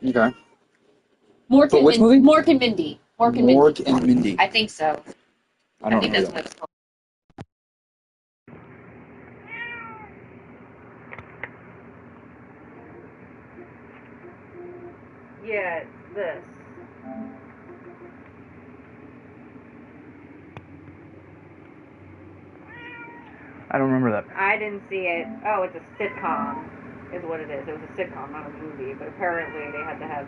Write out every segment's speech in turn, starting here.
Okay. Mork But and which Min movie? Mork and Mindy. Mork and Mindy. Mork and Mindy. I think so. I I don't think remember that's that what one. it's called. Yeah, it's this. I don't remember that. I didn't see it. Oh, it's a sitcom, is what it is. It was a sitcom, not a movie. But apparently they had to have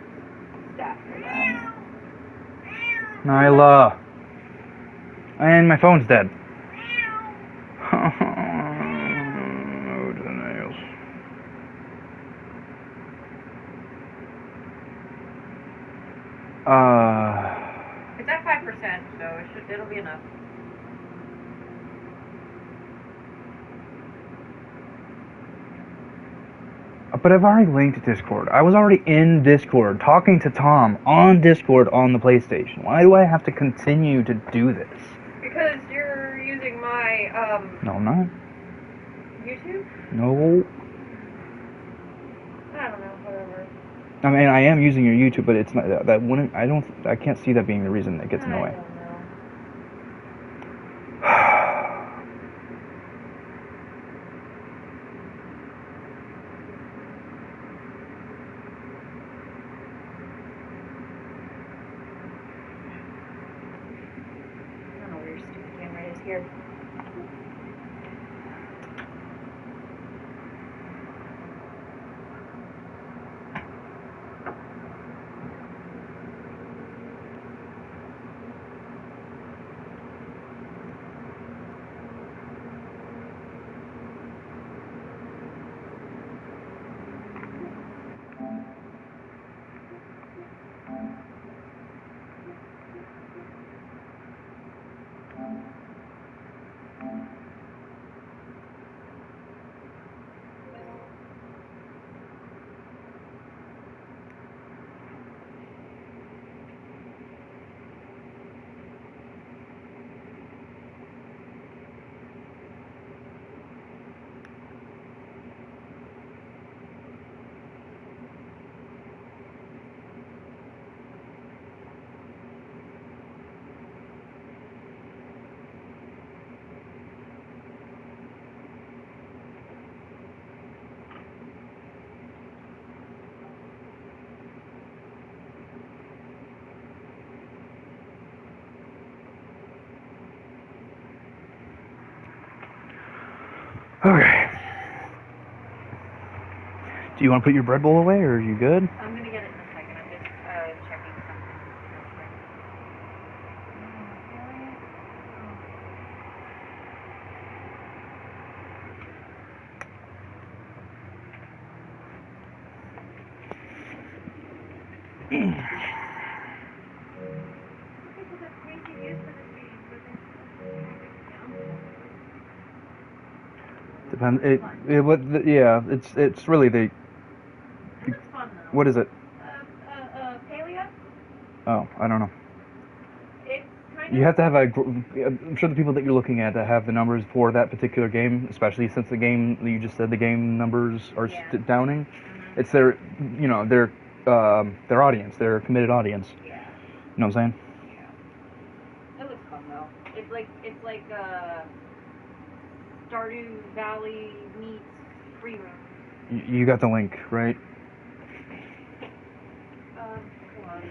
staff for that. Nyla. And my phone's dead. Oh, the nails. It's at 5%, so it'll be enough. But I've already linked Discord. I was already in Discord, talking to Tom on Discord on the PlayStation. Why do I have to continue to do this? Because you're using my No, I'm not. YouTube? No. I don't know, whatever. I mean, I am using your YouTube, but it's not that wouldn't. I can't see that being the reason that gets in the I way. don't know. I don't know where your stupid camera is here. Okay. Do you want to put your bread bowl away, or are you good? I'm gonna get it in a second. I'm just checking something real quick. Depends. Yeah. It's really the. It looks fun though. What is it? Paleo? Oh, I don't know. It's kind You of. have to have I'm sure the people that you're looking at have the numbers for that particular game, especially since the game you just said the game numbers are downing. Mm-hmm. It's their audience, their committed audience. Yeah. You know what I'm saying? Yeah. It looks fun though. It's like Stardew Valley meets free roam. You got the link, right? Hold on.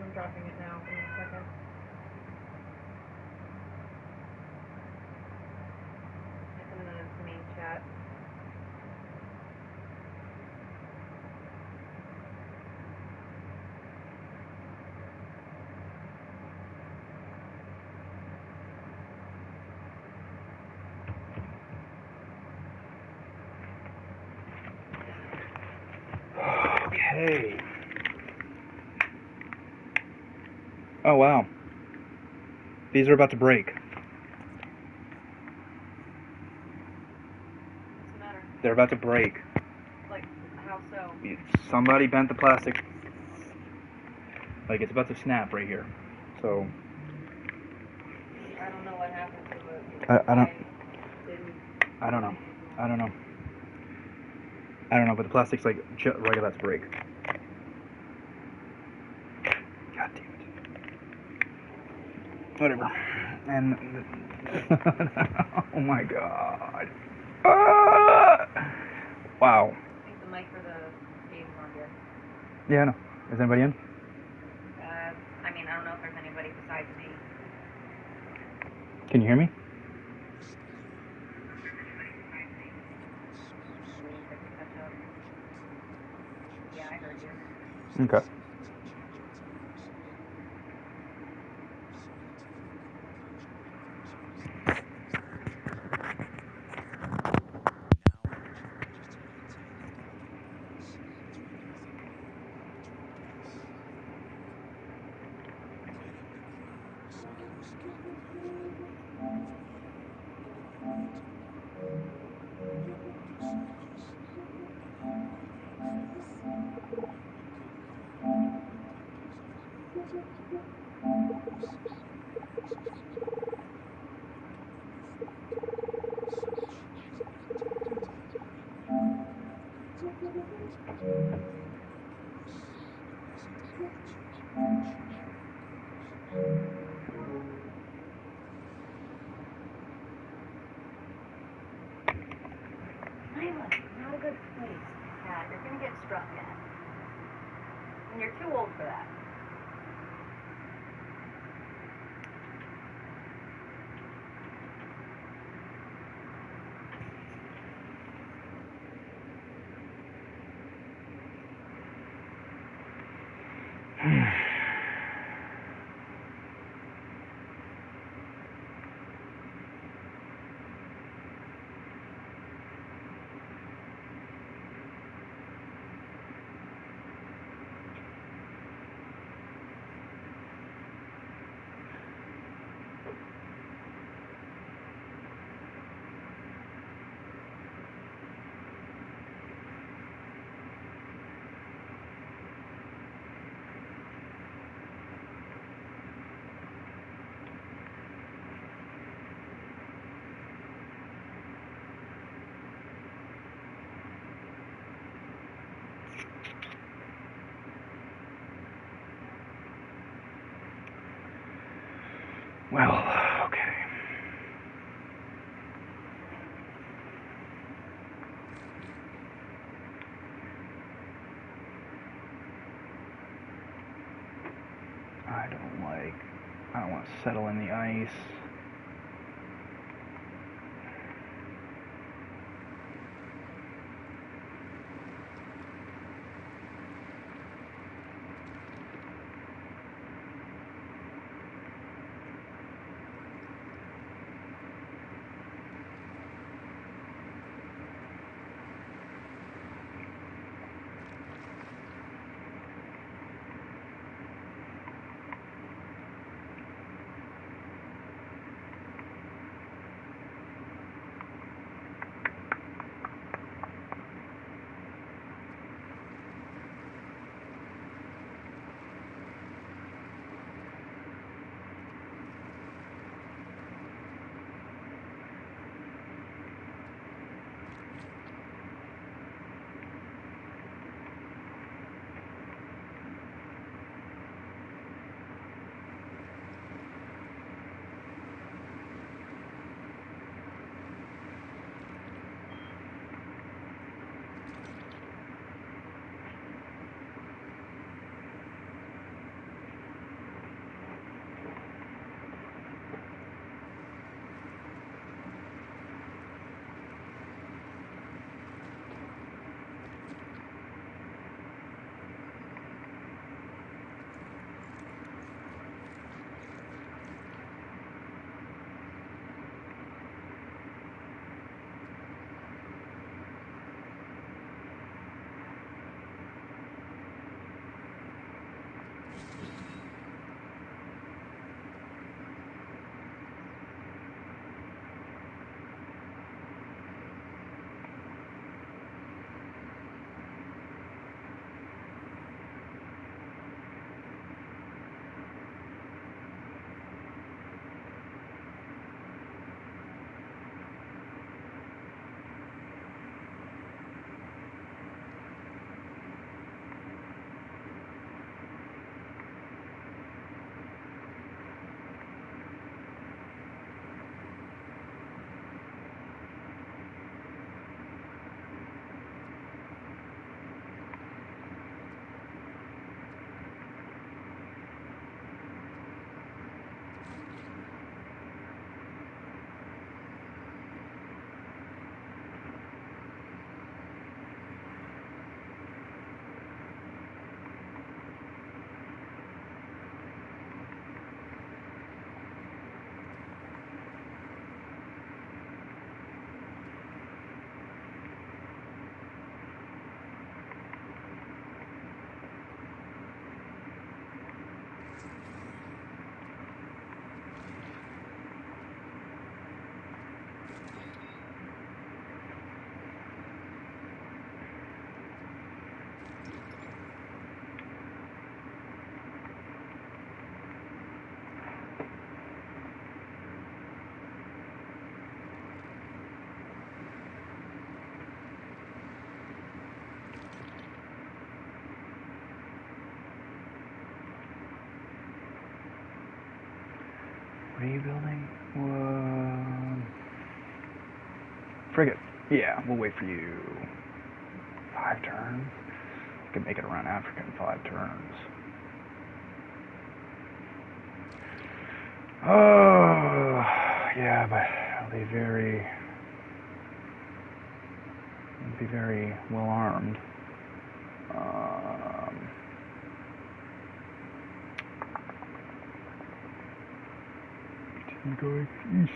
I'm dropping it now. Give me a second. It's in the main chat. Okay. Oh wow. These are about to break. What's the matter? They're about to break. Like, how so? Somebody bent the plastic. Like it's about to snap right here. So I don't know what happened to it. I don't Didn't. I don't know. I don't know. I don't know, but the plastic's like right about to break. God damn it. Whatever. And oh my god. Ah! Wow. I think the mic for the game's on here. Yeah, I know. Is anybody in? I mean, I don't know if there's anybody besides me. Can you hear me? Waiting for it to catch up. Yeah, I heard you. Okay. Lila, not a good place. Cat, you're gonna get struck at. And you're too old for that. Well, okay. I don't want to settle in the ice. What are you building? Frigate. Yeah, we'll wait for you. 5 turns? I can make it around Africa in 5 turns. Oh, yeah, but I'll be very well armed. Continue going east.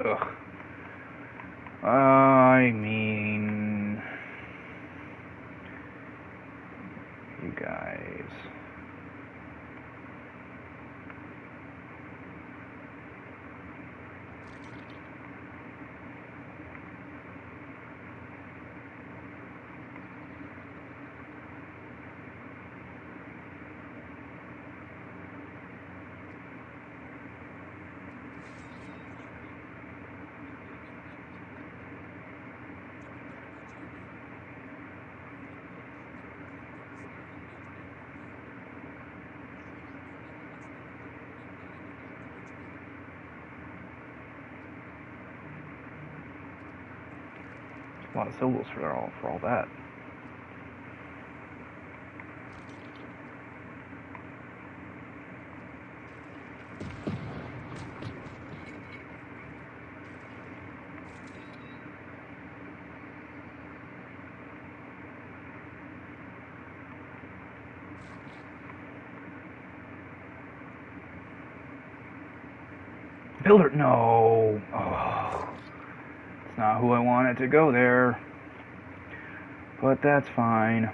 Ugh. I mean, you guys. A lot of syllables for all that. Builder, no. Oh, it's not who I wanted to go there. But that's fine.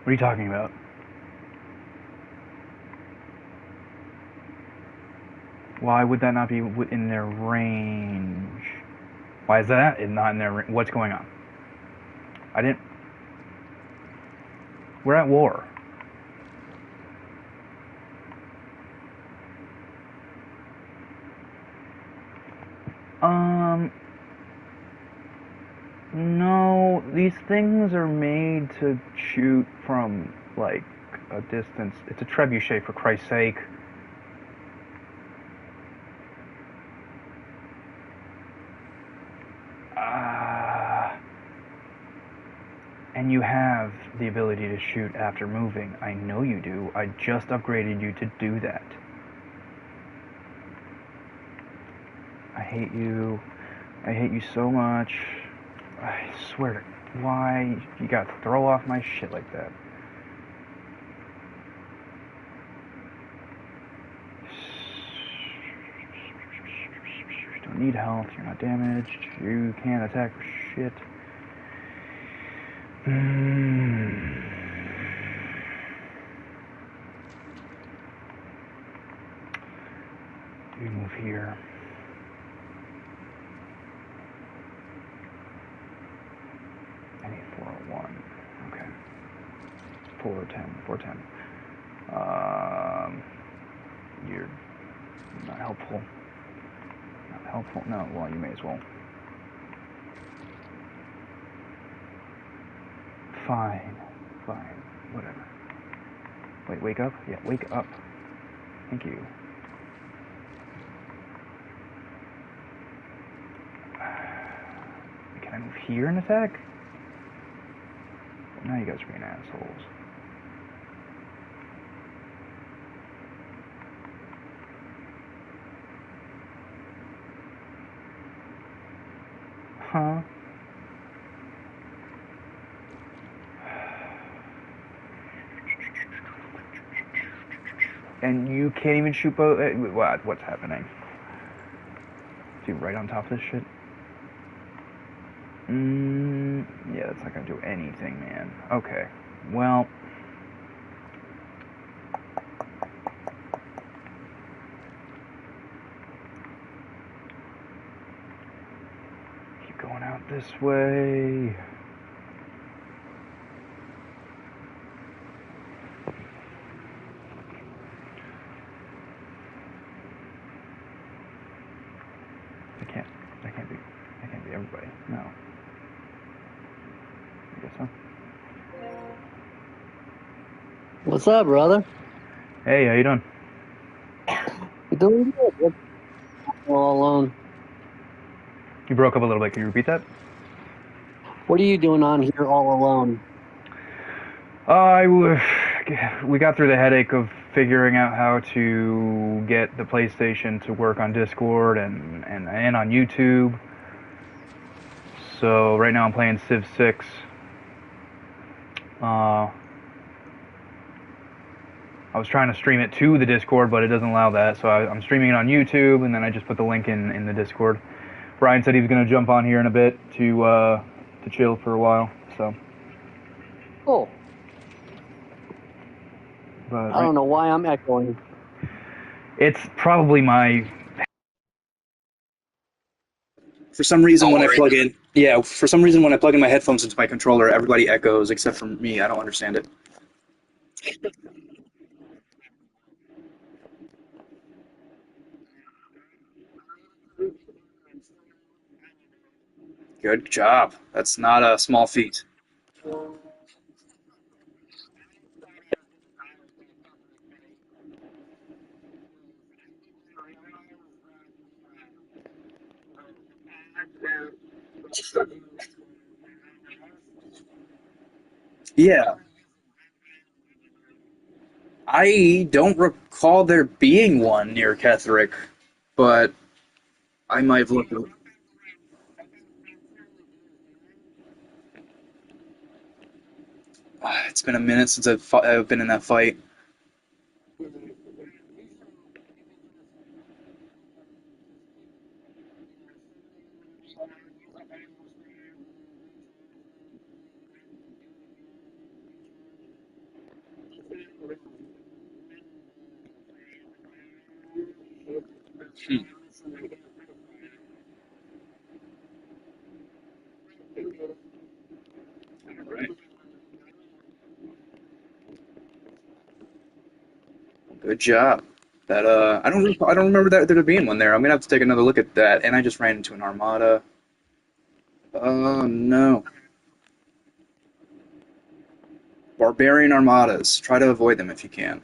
What are you talking about? Why would that not be in their range? Why is that not in their range? What's going on? I didn't... We're at war. No, these things are made to shoot from, like, a distance. It's a trebuchet, for Christ's sake. And you have the ability to shoot after moving. I know you do. I just upgraded you to do that. I hate you. I hate you so much. I swear to... Why you gotta throw off my shit like that? You don't need health. You're not damaged. You can't attack for shit. You move here. I need 401. Okay. 410. 410. You're not helpful. Not helpful. No, well, you may as well. Fine. Fine. Whatever. Wait, wake up? Yeah, wake up. Thank you. Can I move here and attack? Well, now you guys are being assholes. Huh? And you can't even shoot both. What's happening? Dude, right on top of this shit? Yeah, that's not gonna do anything, man. Okay. Well. Keep going out this way. That can't be everybody. No. I guess so. What's up, brother? Hey, how you doing? You doing good? All alone. You broke up a little bit. Can you repeat that? What are you doing on here all alone? We got through the headache of figuring out how to get the PlayStation to work on Discord and on YouTube. So right now I'm playing Civ 6. I was trying to stream it to the Discord, but it doesn't allow that. So I'm streaming it on YouTube, and then I just put the link in the Discord. Brian said he was going to jump on here in a bit to chill for a while. So. Cool. But I don't know why I'm echoing. It's probably my. For some reason, when I plug in, when I plug in my headphones into my controller, everybody echoes except for me. I don't understand it. Good job. That's not a small feat. Yeah, I don't recall there being one near Ketherick, but I might have looked. It's been a minute since I've been in that fight. Hmm. Right. Good job. That I don't remember that there being one there. I'm gonna have to take another look at that. And I just ran into an armada. Oh no. Barbarian armadas. Try to avoid them if you can.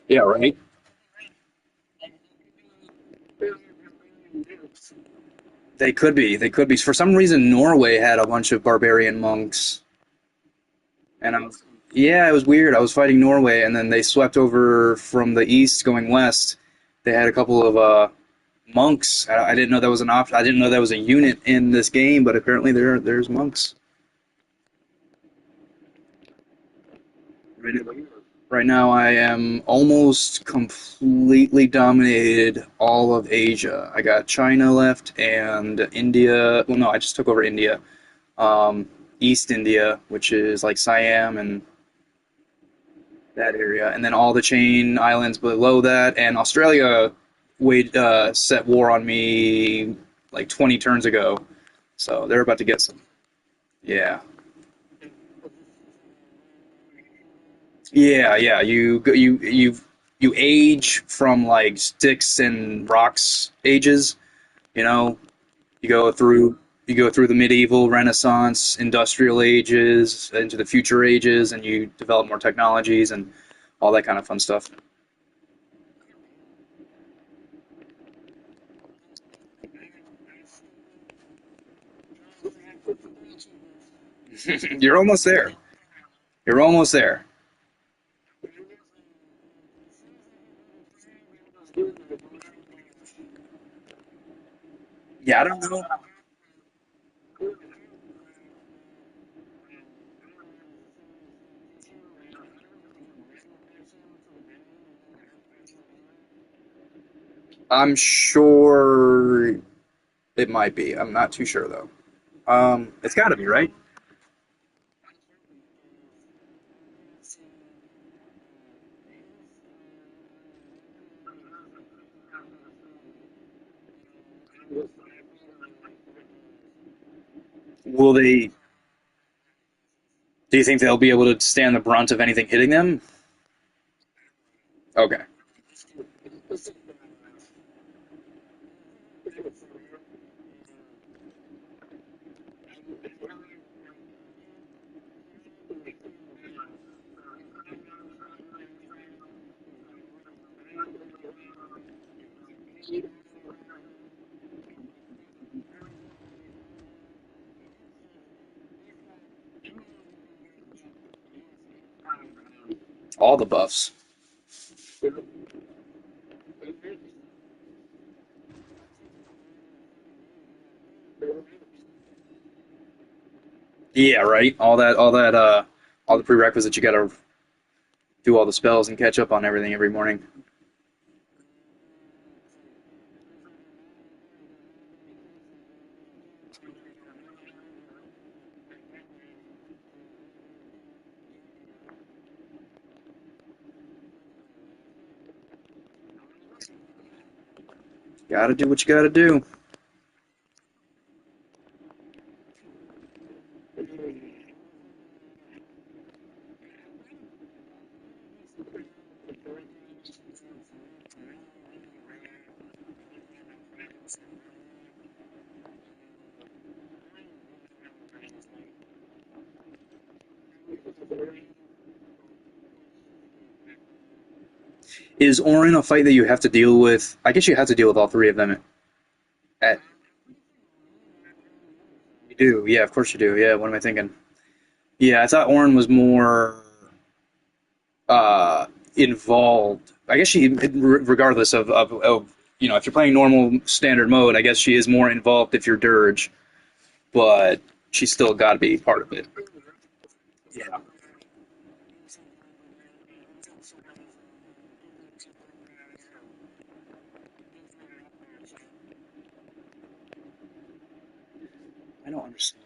Yeah, right. They could be. They could be. For some reason, Norway had a bunch of barbarian monks, and yeah, it was weird. I was fighting Norway, and then they swept over from the east, going west. They had a couple of monks. I didn't know that was an option. I didn't know that was a unit in this game, but apparently there's monks. Right now, I am almost completely dominated all of Asia. I got China left and India. Well, no, I just took over India. East India, which is like Siam and that area, and then all the chain islands below that, and Australia set war on me like 20 turns ago. So they're about to get some. Yeah. Yeah, yeah. You age from like sticks and rocks ages. You know, you go through you go through the medieval, Renaissance, industrial ages, into the future ages, and you develop more technologies and all that kind of fun stuff. You're almost there. You're almost there. Yeah, I don't know. I'm sure it might be. I'm not too sure though. It's got to be right. Will they? Do you think they'll be able to stand the brunt of anything hitting them? Okay. All the buffs. Yeah, right. All the prerequisites. You got to do all the spells and catch up on everything every morning. Got to do what you got to do. Is Orin a fight that you have to deal with? I guess you have to deal with all three of them. At you do. Yeah, of course you do. Yeah. What am I thinking? Yeah, I thought Orin was more uh, involved. I guess she, regardless of if you're playing normal standard mode, I guess she is more involved if you're Dirge, but she's still got to be part of it. Yeah, I don't understand.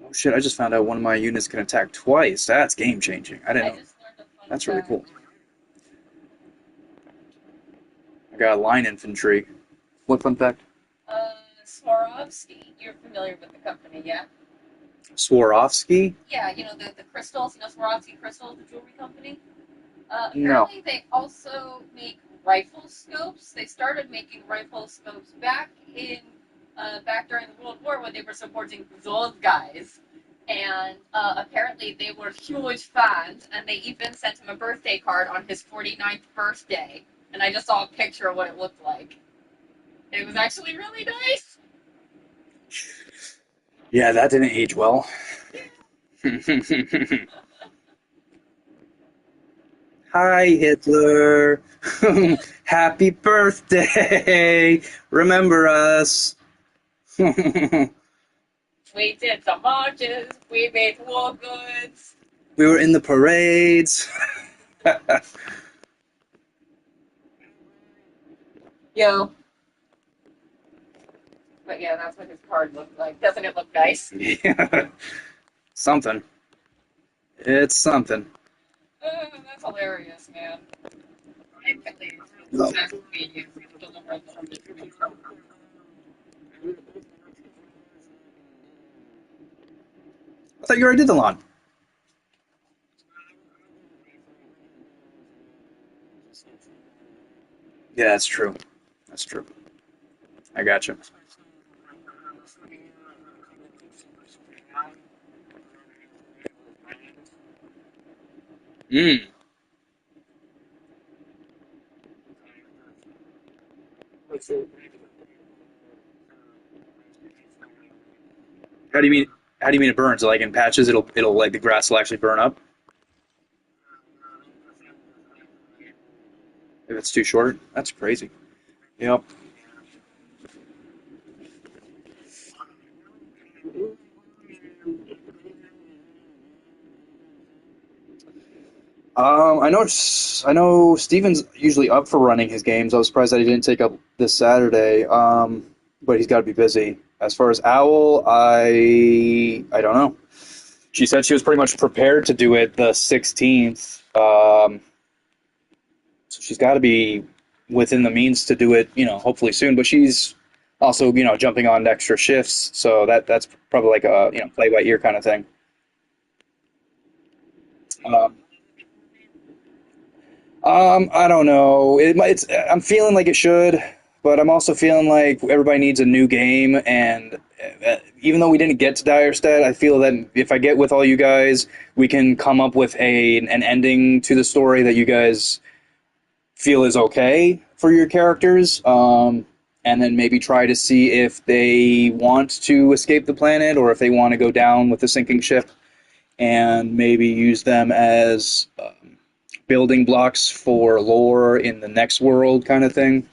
Oh shit! I just found out one of my units can attack twice. That's game changing. I didn't know. That's really cool. I got line infantry. What fun fact? Swarovski. You're familiar with the company, yeah? Swarovski? Yeah, the crystals, Swarovski crystals, the jewelry company. No. Apparently, they also make rifle scopes. They started making rifle scopes back during the World War when they were supporting those guys. And apparently, they were huge fans, and they even sent him a birthday card on his 49th birthday. And I just saw a picture of what it looked like. It was actually really nice. Yeah, that didn't age well. Hi, Hitler. Happy birthday. Remember us. We We did some marches. We made war goods. were in the parades. Yo, But yeah, that's what his card looked like. Doesn't it look nice? Yeah, something. It's something. That's hilarious, man. I can't believe Oh, it's media deliver them. I thought you already did the lawn. Yeah, that's true. That's true. I got you. Mm. How do you mean? How do you mean it burns? Like in patches, it'll like the grass will actually burn up if it's too short. That's crazy. Yep. I know Steven's usually up for running his games. I was surprised that he didn't take up this Saturday. But he's got to be busy. As far as Owl, I don't know. She said she was pretty much prepared to do it the 16th. So she's got to be within the means to do it, hopefully soon. But she's also, jumping on extra shifts. So that's probably like a, play by ear kind of thing. Um, I don't know. I'm feeling like it should, but I'm also feeling like everybody needs a new game. And even though we didn't get to Dire Stead, I feel that if I get with all you guys, we can come up with an ending to the story that you guys feel is okay for your characters. And then maybe try to see if they want to escape the planet or if they want to go down with the sinking ship and maybe use them as building blocks for lore in the next world kind of thing.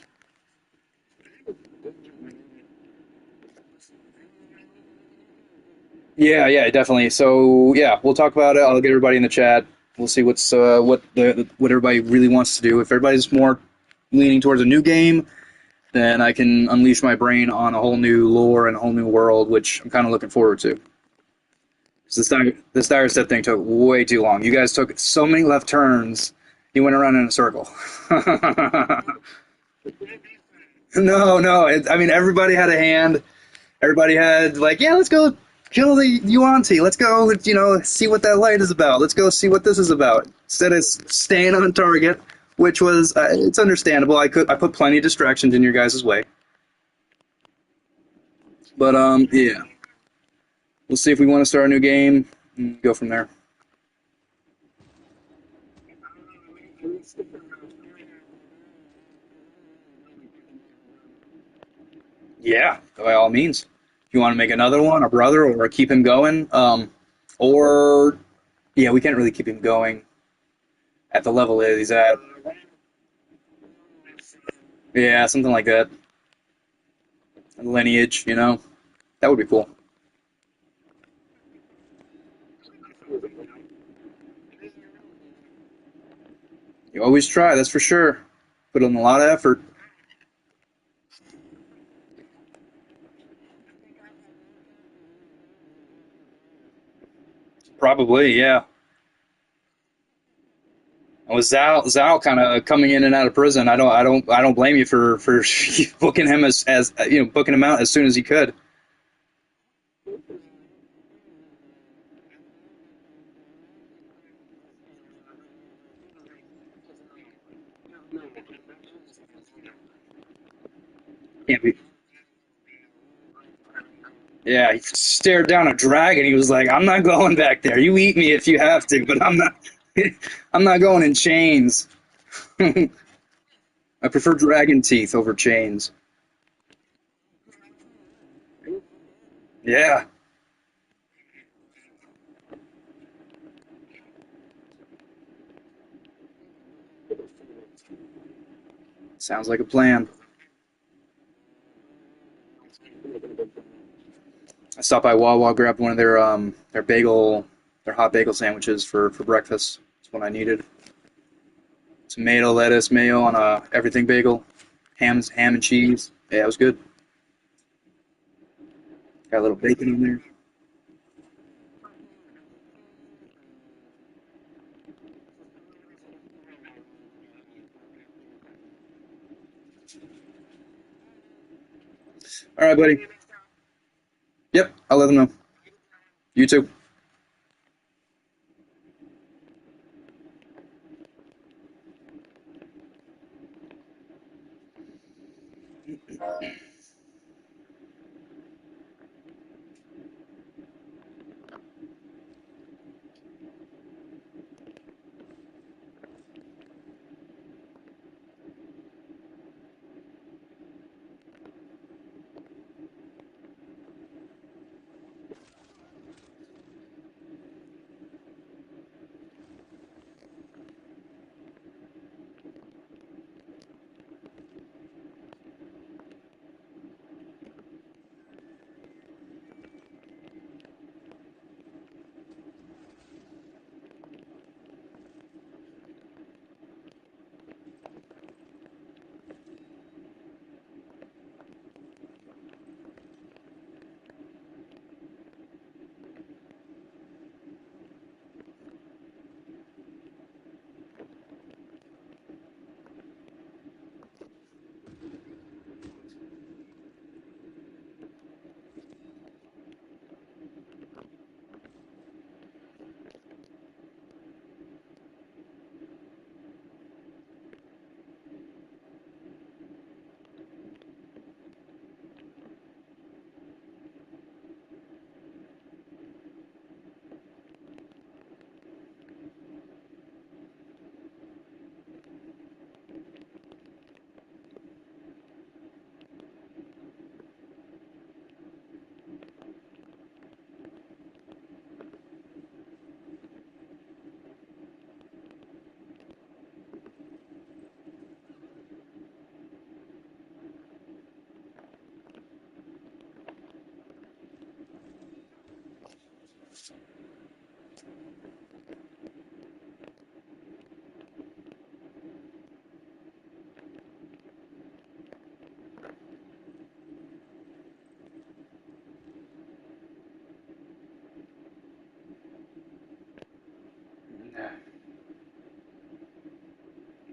Yeah, yeah, definitely. So yeah, we'll talk about it. I'll get everybody in the chat. We'll see what everybody really wants to do. If everybody's more leaning towards a new game, then I can unleash my brain on a whole new lore and a whole new world, which I'm kind of looking forward to. 'Cause this dire step thing took way too long. You guys took so many left turns. You went around in a circle. No, no. I mean, everybody had a hand. Everybody had like, yeah, let's go kill the Yuan-Ti. Let's go, see what that light is about. Let's go see what this is about. Instead of staying on target, which was it's understandable. I put plenty of distractions in your guys' way, but yeah, we'll see if we want to start a new game and go from there. Yeah, by all means. If you want to make another one, a brother, or keep him going, or yeah, we can't really keep him going at the level that he's at. Yeah, something like that. Lineage, that would be cool. You always try, that's for sure. Put in a lot of effort. Probably, yeah. And with Zal kind of coming in and out of prison, I don't blame you for booking him as booking him out as soon as you could. Can't be. Yeah, he stared down a dragon. He was like, "I'm not going back there. You eat me if you have to, but I'm not. I'm not going in chains. I prefer dragon teeth over chains." Yeah, sounds like a plan. I stopped by Wawa, grabbed one of their hot bagel sandwiches for breakfast. That's what I needed. Tomato, lettuce, mayo on a everything bagel, ham and cheese. Yeah, it was good. Got a little bacon on there. All right, buddy. Yep, I'll let them know. You too.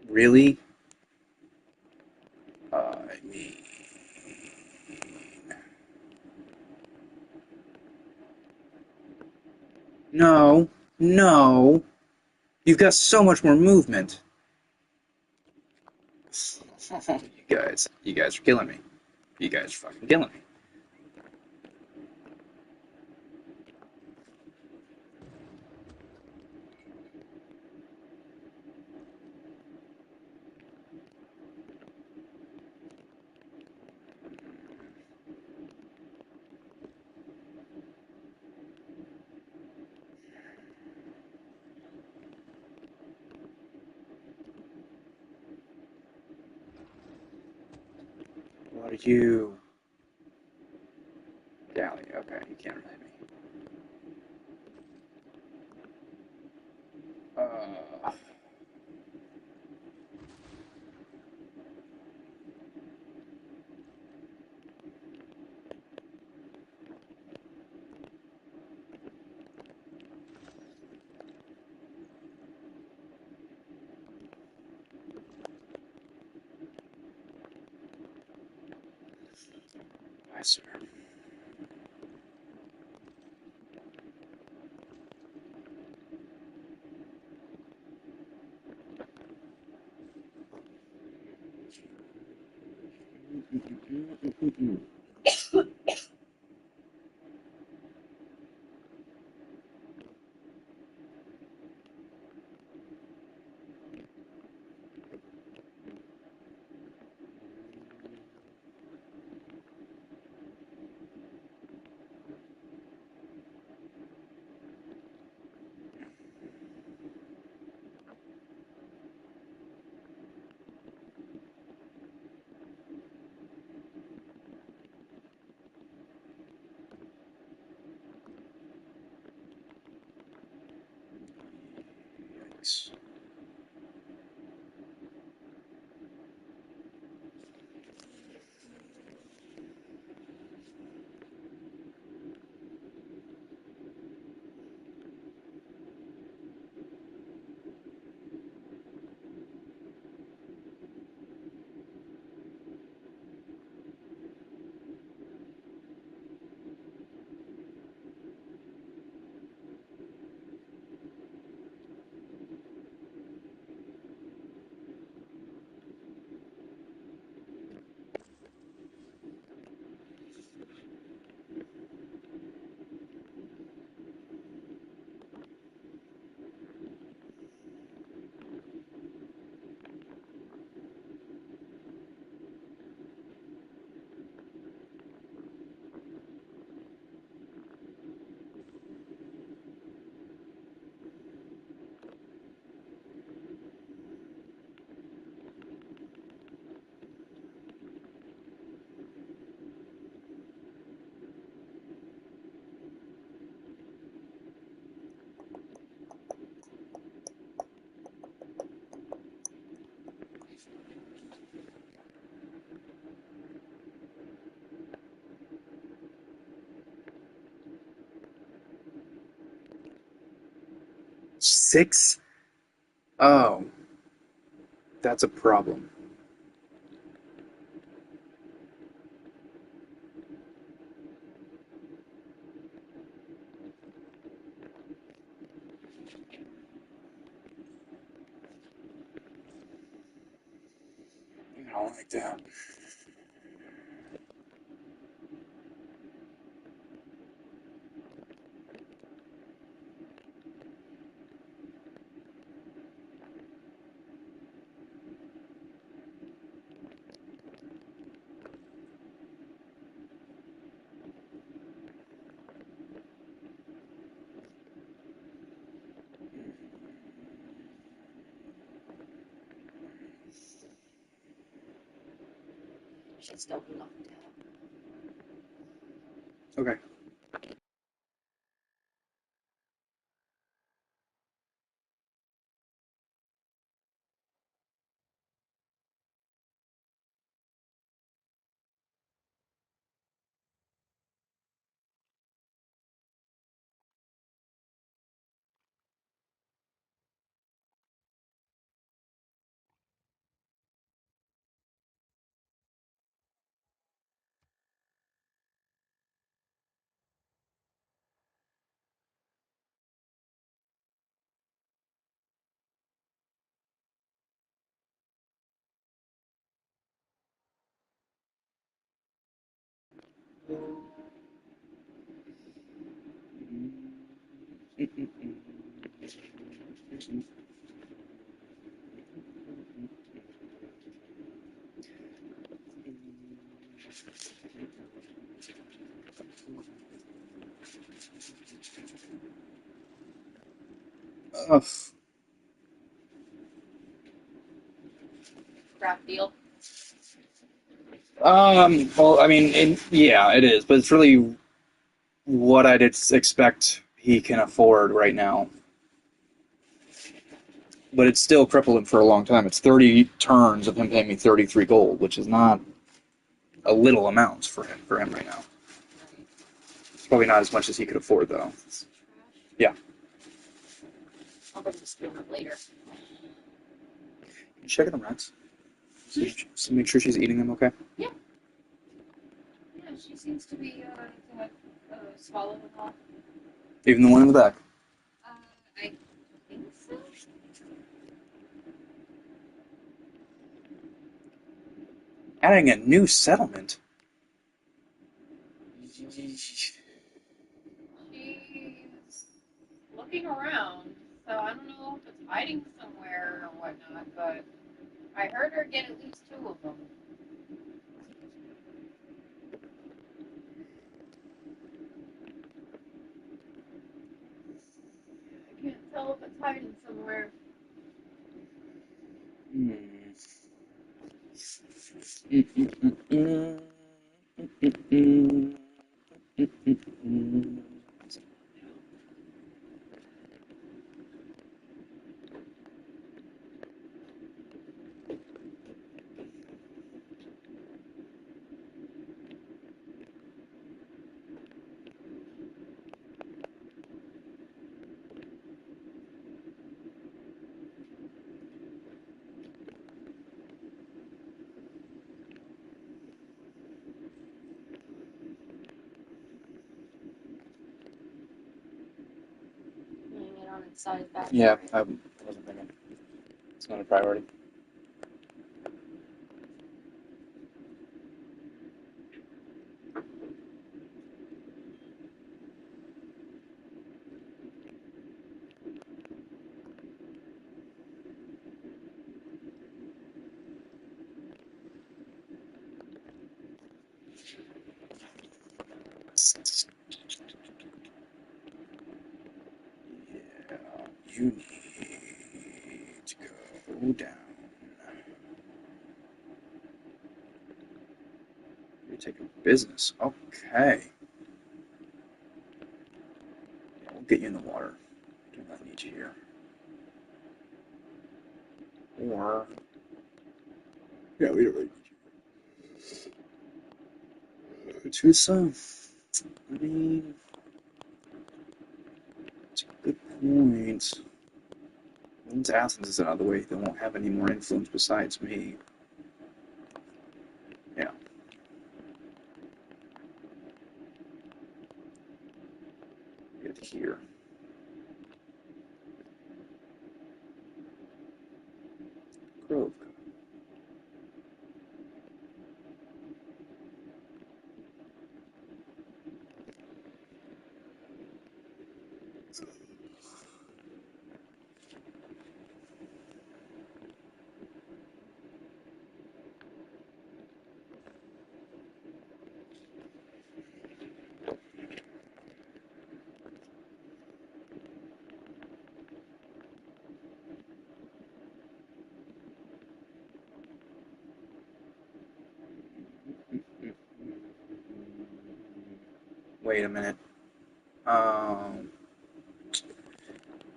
Really? I mean, no, no. You've got so much more movement. You guys are killing me. You guys are fucking killing me. What are you? Dally, okay, you can't really hit me. Uh, I swear. Yikes. 6? Oh, that's a problem. I don't like that. She's still locked out. Okay. Ugh. Crap deal. Well, I mean, yeah, it is, but it's really what I'd expect he can afford right now. But it's still crippled him for a long time. It's 30 turns of him paying me 33 gold, which is not a little amount for him right now. It's probably not as much as he could afford, though. Yeah. I'll bring the spoon up later. You check the rats. So make sure she's eating them okay. Yeah. Yeah, she seems to be swallowing all. Even the one in the back. I think so. Adding a new settlement. She's looking around, so I don't know if it's hiding somewhere or whatnot, but I heard her get at least 2 of them. I can't tell if it's hiding somewhere. Hmm. Mm, mm, mm, mm. Mm, mm, mm. Mm, mm, mm. Laying it on its side back. Yeah, Right? I wasn't thinking. It's not a priority. Yeah, you need to go down. You're taking business. Okay. Yeah, we'll get you in the water. Do not need you here. Or yeah, we don't really need you. Tusa. I mean, it's a good point. Once Athens is out of the way, they won't have any more influence besides me. Yeah. Get here. Grove. Wait a minute. Um,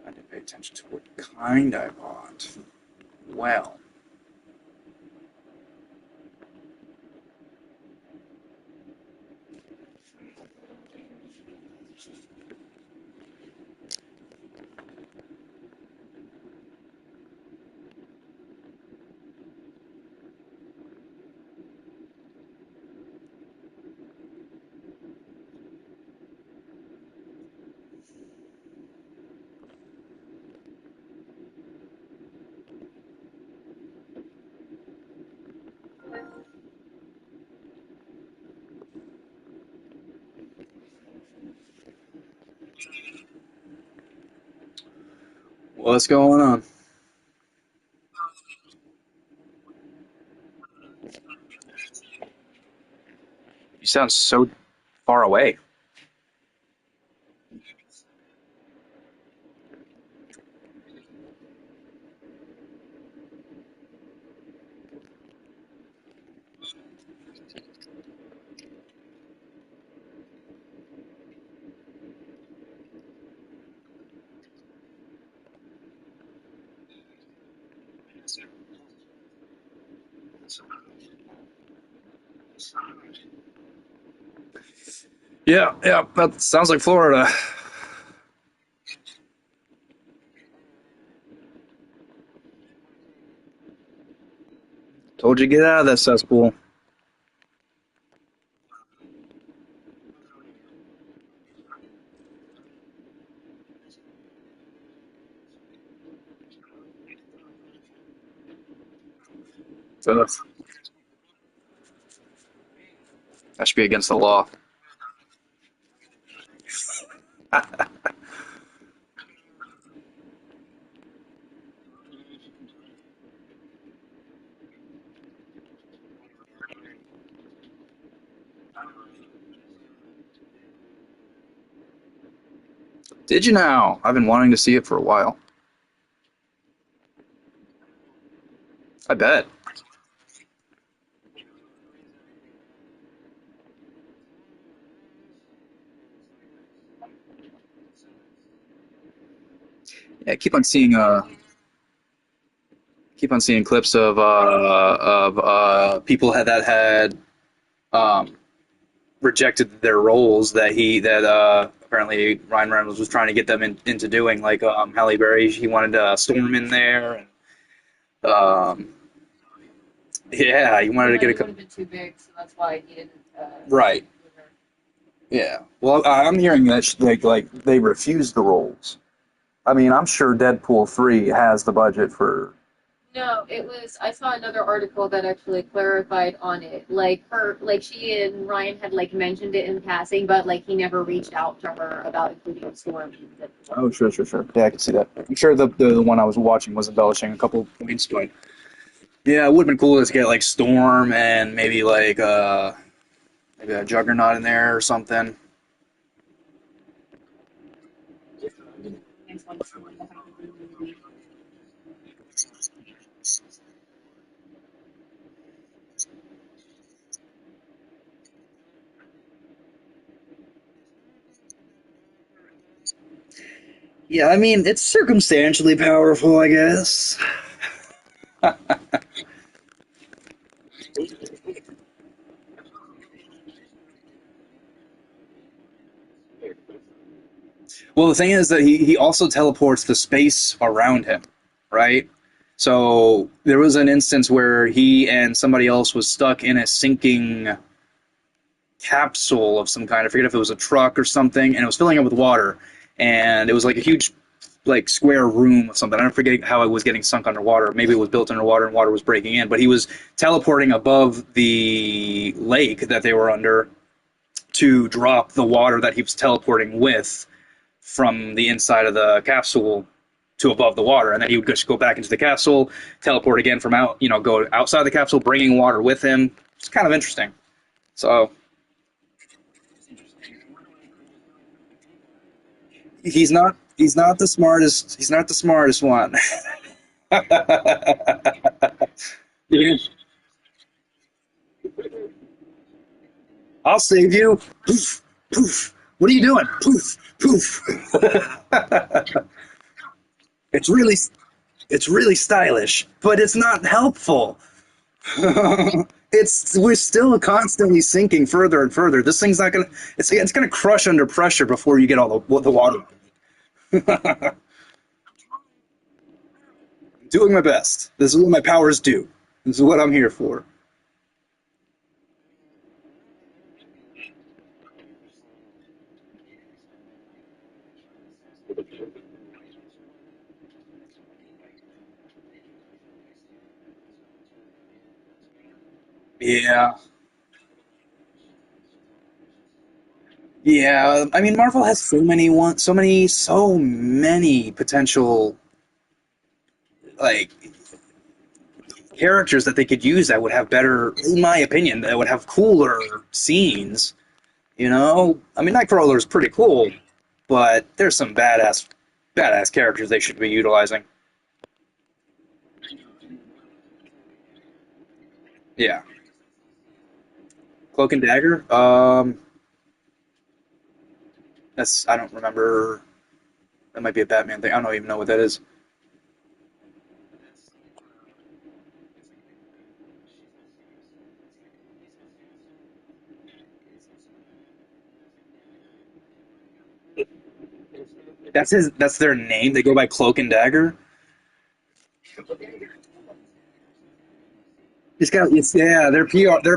I didn't pay attention to what kind I bought. Well, what's going on? You sound so far away. Yeah, yeah, that sounds like Florida. Told you get out of that cesspool. So that should be against the law. Did you now? I've been wanting to see it for a while. I bet. Yeah, keep on seeing clips of people that had um, rejected their roles that apparently Ryan Reynolds was trying to get them into doing, like Halle Berry. He wanted Storm in there, and yeah, he wanted to But get it a would have been too big, so that's why he didn't. right. Include her. Yeah. Well, I'm hearing that like they refused the roles. I mean, I'm sure Deadpool 3 has the budget for. No, it was. I saw another article that actually clarified on it. Like she and Ryan had like mentioned it in passing, but like he never reached out to her about including Storm. Oh, sure, sure, sure. Yeah, I can see that. I'm sure the one I was watching was embellishing a couple of points, but yeah, it would have been cool to get like Storm and maybe a Juggernaut in there or something. Yeah, I mean, it's circumstantially powerful, I guess. Well, the thing is that he also teleports the space around him, right? So there was an instance where he and somebody else was stuck in a sinking capsule of some kind. I forget if it was a truck or something, and it was filling up with water. And it was like a huge, like square room or something. I don't forget how it was getting sunk underwater. Maybe it was built underwater and water was breaking in. But he was teleporting above the lake that they were under to drop the water that he was teleporting with from the inside of the capsule to above the water, and then he would just go back into the capsule, teleport again from out, go outside the capsule, bringing water with him. It's kind of interesting. So he's not the smartest. He's not the smartest one. I'll save you. Poof, poof. What are you doing? Poof, poof. It's really it's really stylish, but it's not helpful. We're still constantly sinking further and further. This thing's not gonna. It's gonna crush under pressure before you get all the water. I'm doing my best. This is what my powers do. This is what I'm here for. Yeah, yeah. I mean, Marvel has so many potential like characters that they could use that would have better, in my opinion, that would have cooler scenes. I mean, Nightcrawler is pretty cool, but there's some badass characters they should be utilizing. Yeah, Cloak and Dagger. That's I don't remember. That might be a Batman thing. I don't even know what that is. That's their name. They go by Cloak and Dagger. Yeah. Their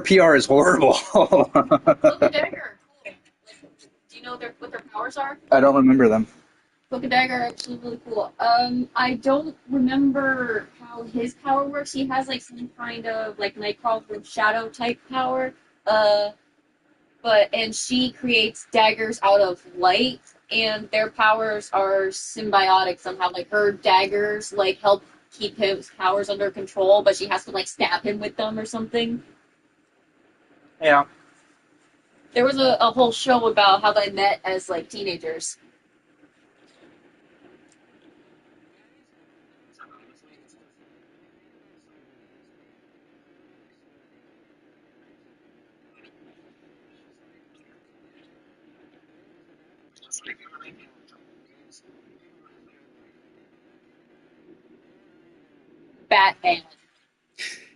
PR is horrible. Cloak and Dagger are cool. Do you know what their powers are? I don't remember them. Cloak and Dagger are actually really cool. I don't remember how his power works. He has like some kind of like Nightcrawler shadow type power. Uh, and she creates daggers out of light, and their powers are symbiotic somehow. Like her daggers like help keep his powers under control, but she has to like stab him with them or something. Yeah. There was a whole show about how they met as like teenagers. Batman.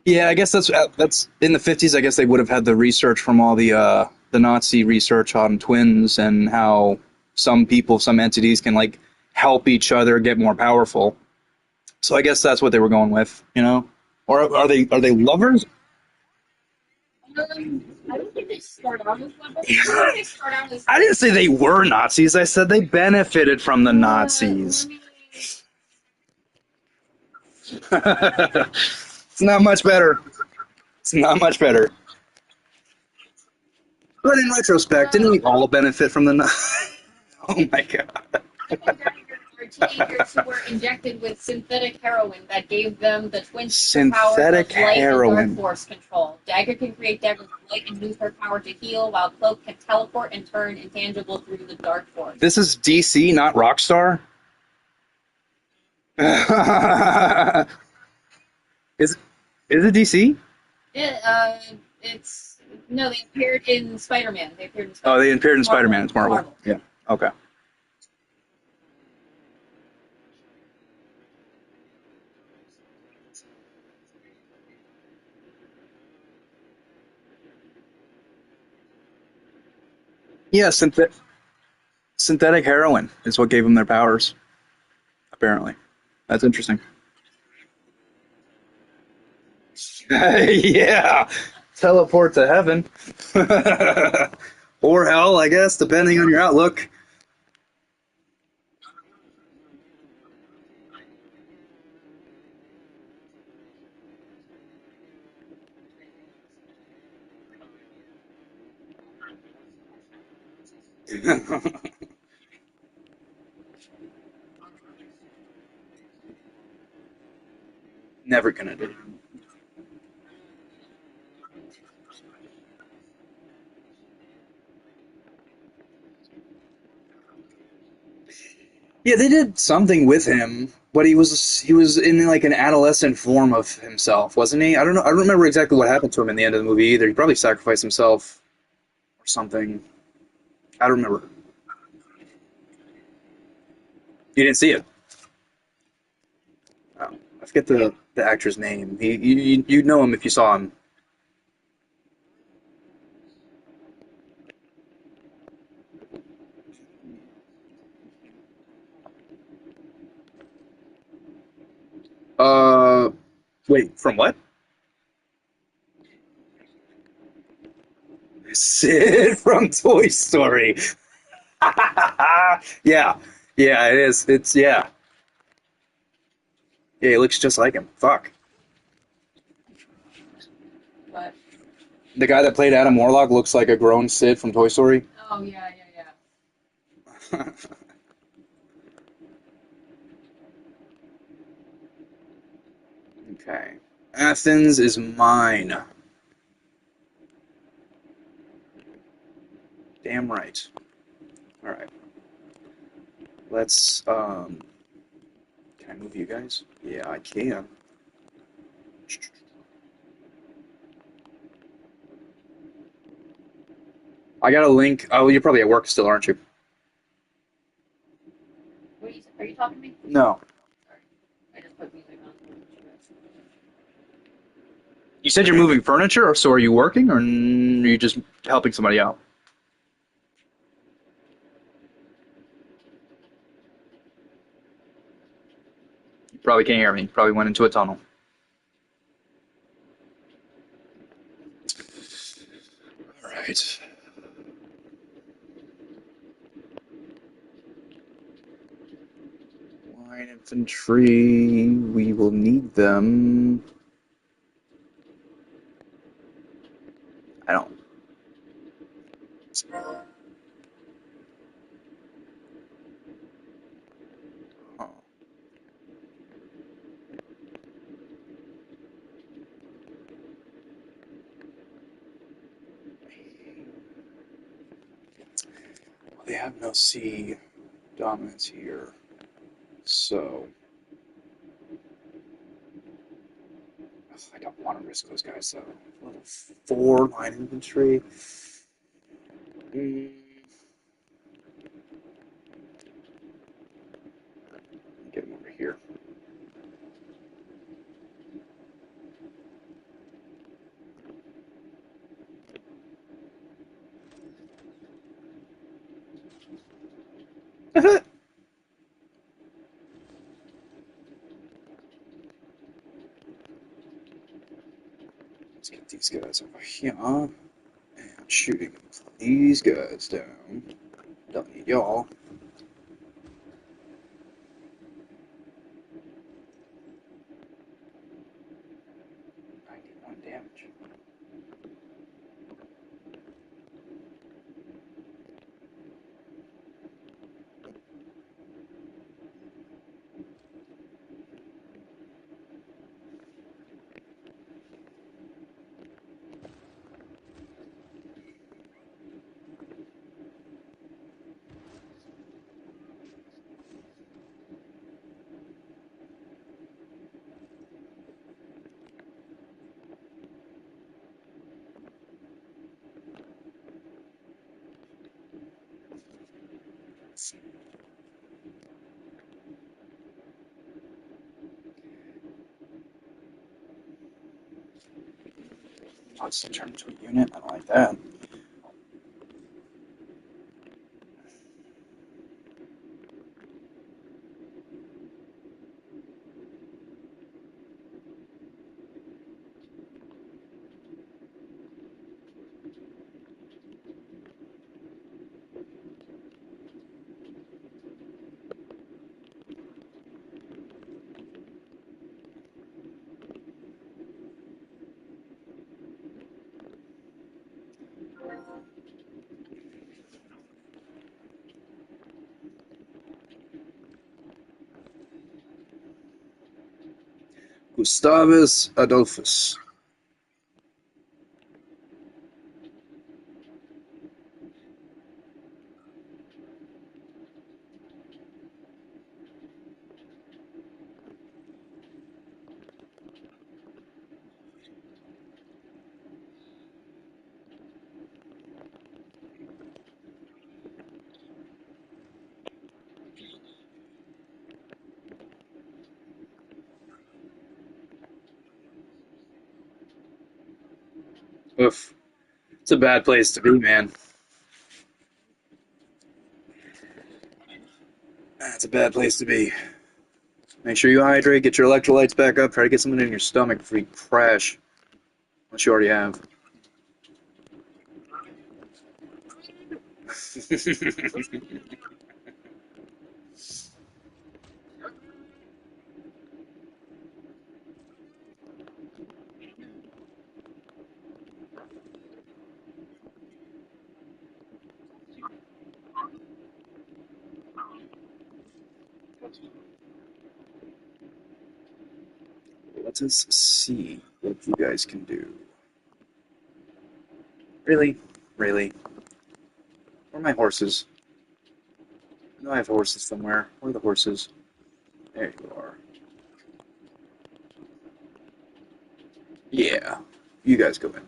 Yeah, I guess that's in the 50s. I guess they would have had the research from all the Nazi research on twins and how some people, some entities can like help each other get more powerful. So I guess that's what they were going with. Or are they lovers? I don't think they start out as lovers. I think they start out as I didn't say they were Nazis. I said they benefited from the I Nazis. mean, It's not much better. It's not much better. But in retrospect, didn't we all benefit from the Nazis? Oh my god. were teenagers who were injected with synthetic heroin that gave them the twin superpowers Synthetic of light and dark heroin. force control. Dagger can create daggers of light and use her power to heal, while Cloak can teleport and turn intangible through the dark force. This is DC, not Rockstar. is is it DC? It, it's no, they appeared in Spider-Man. They appeared in Oh, Spider-Man. they appeared in Marvel. Spider-Man. It's Marvel. Yeah. Okay. Yeah, synthetic heroin is what gave them their powers. Apparently, that's interesting. Yeah, teleport to heaven. Or hell, I guess, depending on your outlook. Never gonna do. Yeah, they did something with him, but he was in like an adolescent form of himself, wasn't he? I don't know. I don't remember exactly what happened to him in the end of the movie either. He probably sacrificed himself or something. I don't remember. You didn't see it. Oh, I forget the actor's name. You'd know him if you saw him. Uh, wait, from what? Sid from Toy Story. Yeah, yeah, it is. It's yeah, yeah. He looks just like him. Fuck. But The guy that played Adam Warlock looks like a grown Sid from Toy Story. oh yeah, yeah, yeah. Okay. Athens is mine. Damn right. All right. Let's. Can I move you guys? Yeah, I can. I got a link. Oh, you're probably at work still, aren't you? Are you talking to me? No. Sorry, I just put music on. You said you're moving furniture, so are you working, or are you just helping somebody out? You probably can't hear me. You probably went into a tunnel. All right. Line infantry. We will need them. I don't. Huh. They have no sea dominance here, so I don't want to risk those guys. So level 4 line infantry. Mm, get them over here. Let's get these guys over here and shooting these guys down. Don't need y'all. 91 damage. Let's turn to a unit. I don't like that. Gustavus Adolphus. Oof. It's a bad place to be, man. That's a bad place to be. Make sure you hydrate, get your electrolytes back up, try to get something in your stomach before you crash. Unless you already have. Let us see what you guys can do. Really? Really? Where are my horses? I know I have horses somewhere. Where are the horses? There you are. Yeah. You guys go in.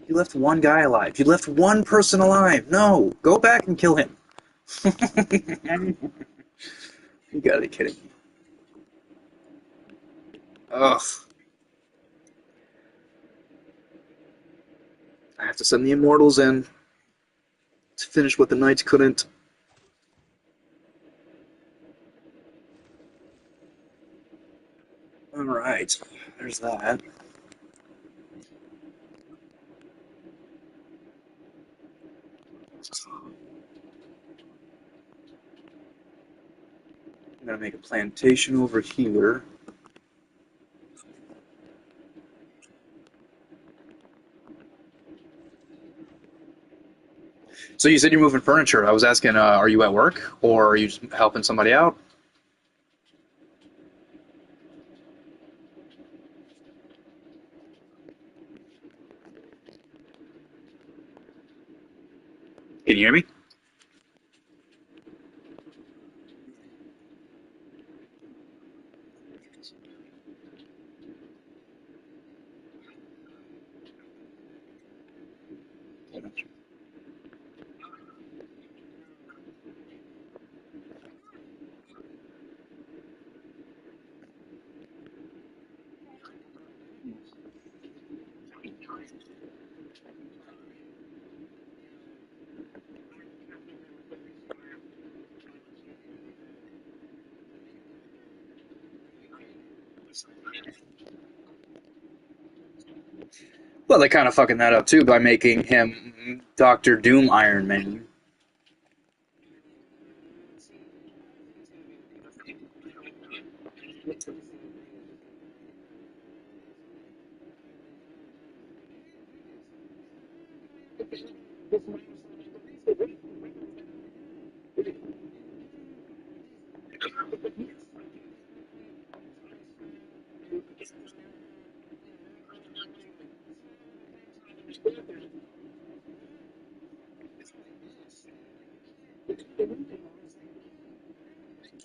You left one guy alive. You left one person alive. No! Go back and kill him. You gotta be kidding me. Ugh. I have to send the immortals in to finish what the knights couldn't. Alright. There's that. I'm gonna make a plantation over here. So you said you're moving furniture. I was asking, are you at work or are you just helping somebody out? Can you hear me? Well, they're kind of fucking that up too by making him Doctor Doom Iron Man.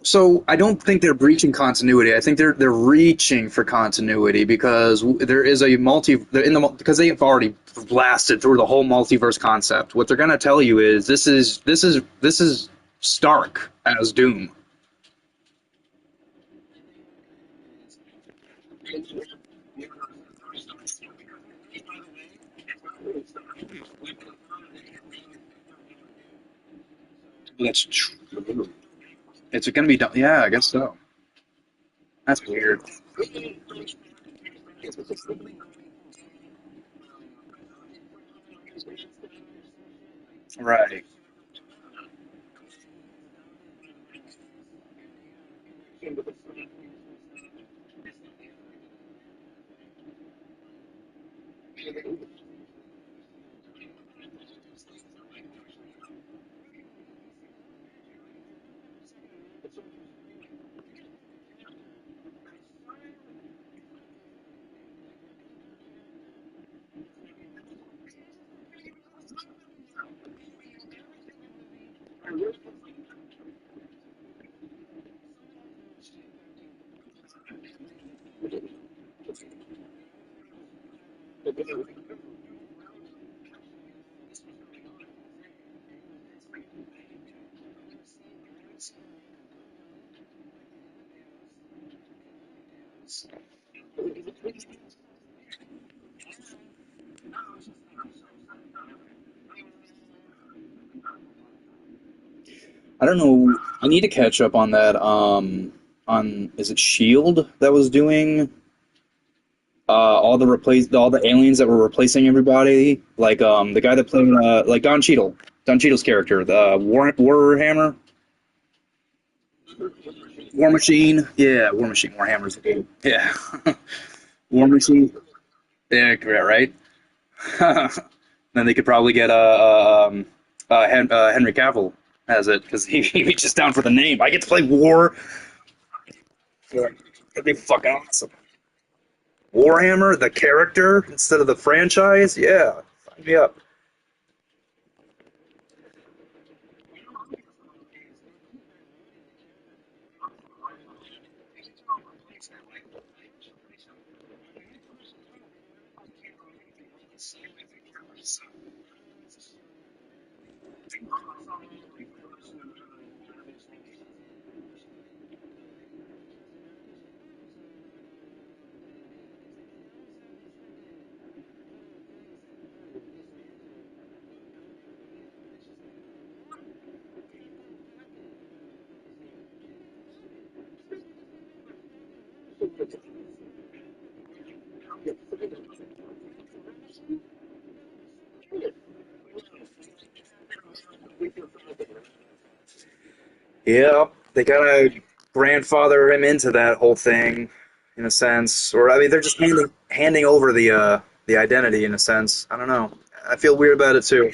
So I don't think they're breaching continuity. I think they're reaching for continuity because there is a because they've already blasted through the whole multiverse concept. What they're gonna tell you is this is Stark as Doom. That's true. It's gonna be done. Yeah, I guess so. That's weird. Right. I don't know. I need to catch up on that. On is it Shield that was doing all the aliens that were replacing everybody? Like the guy that played like Don Cheadle's character, the Warhammer, War Machine. Yeah, War Machine. Warhammer's the game. Yeah, War Machine. Yeah, right. Then they could probably get Henry Cavill as it because he'd be just down for the name. I get to play War. Yeah, that'd be fucking awesome. Warhammer, the character instead of the franchise. Yeah, sign me up. Yeah, they gotta grandfather him into that whole thing, in a sense. Or I mean, they're just handing over the identity in a sense. I don't know. I feel weird about it too.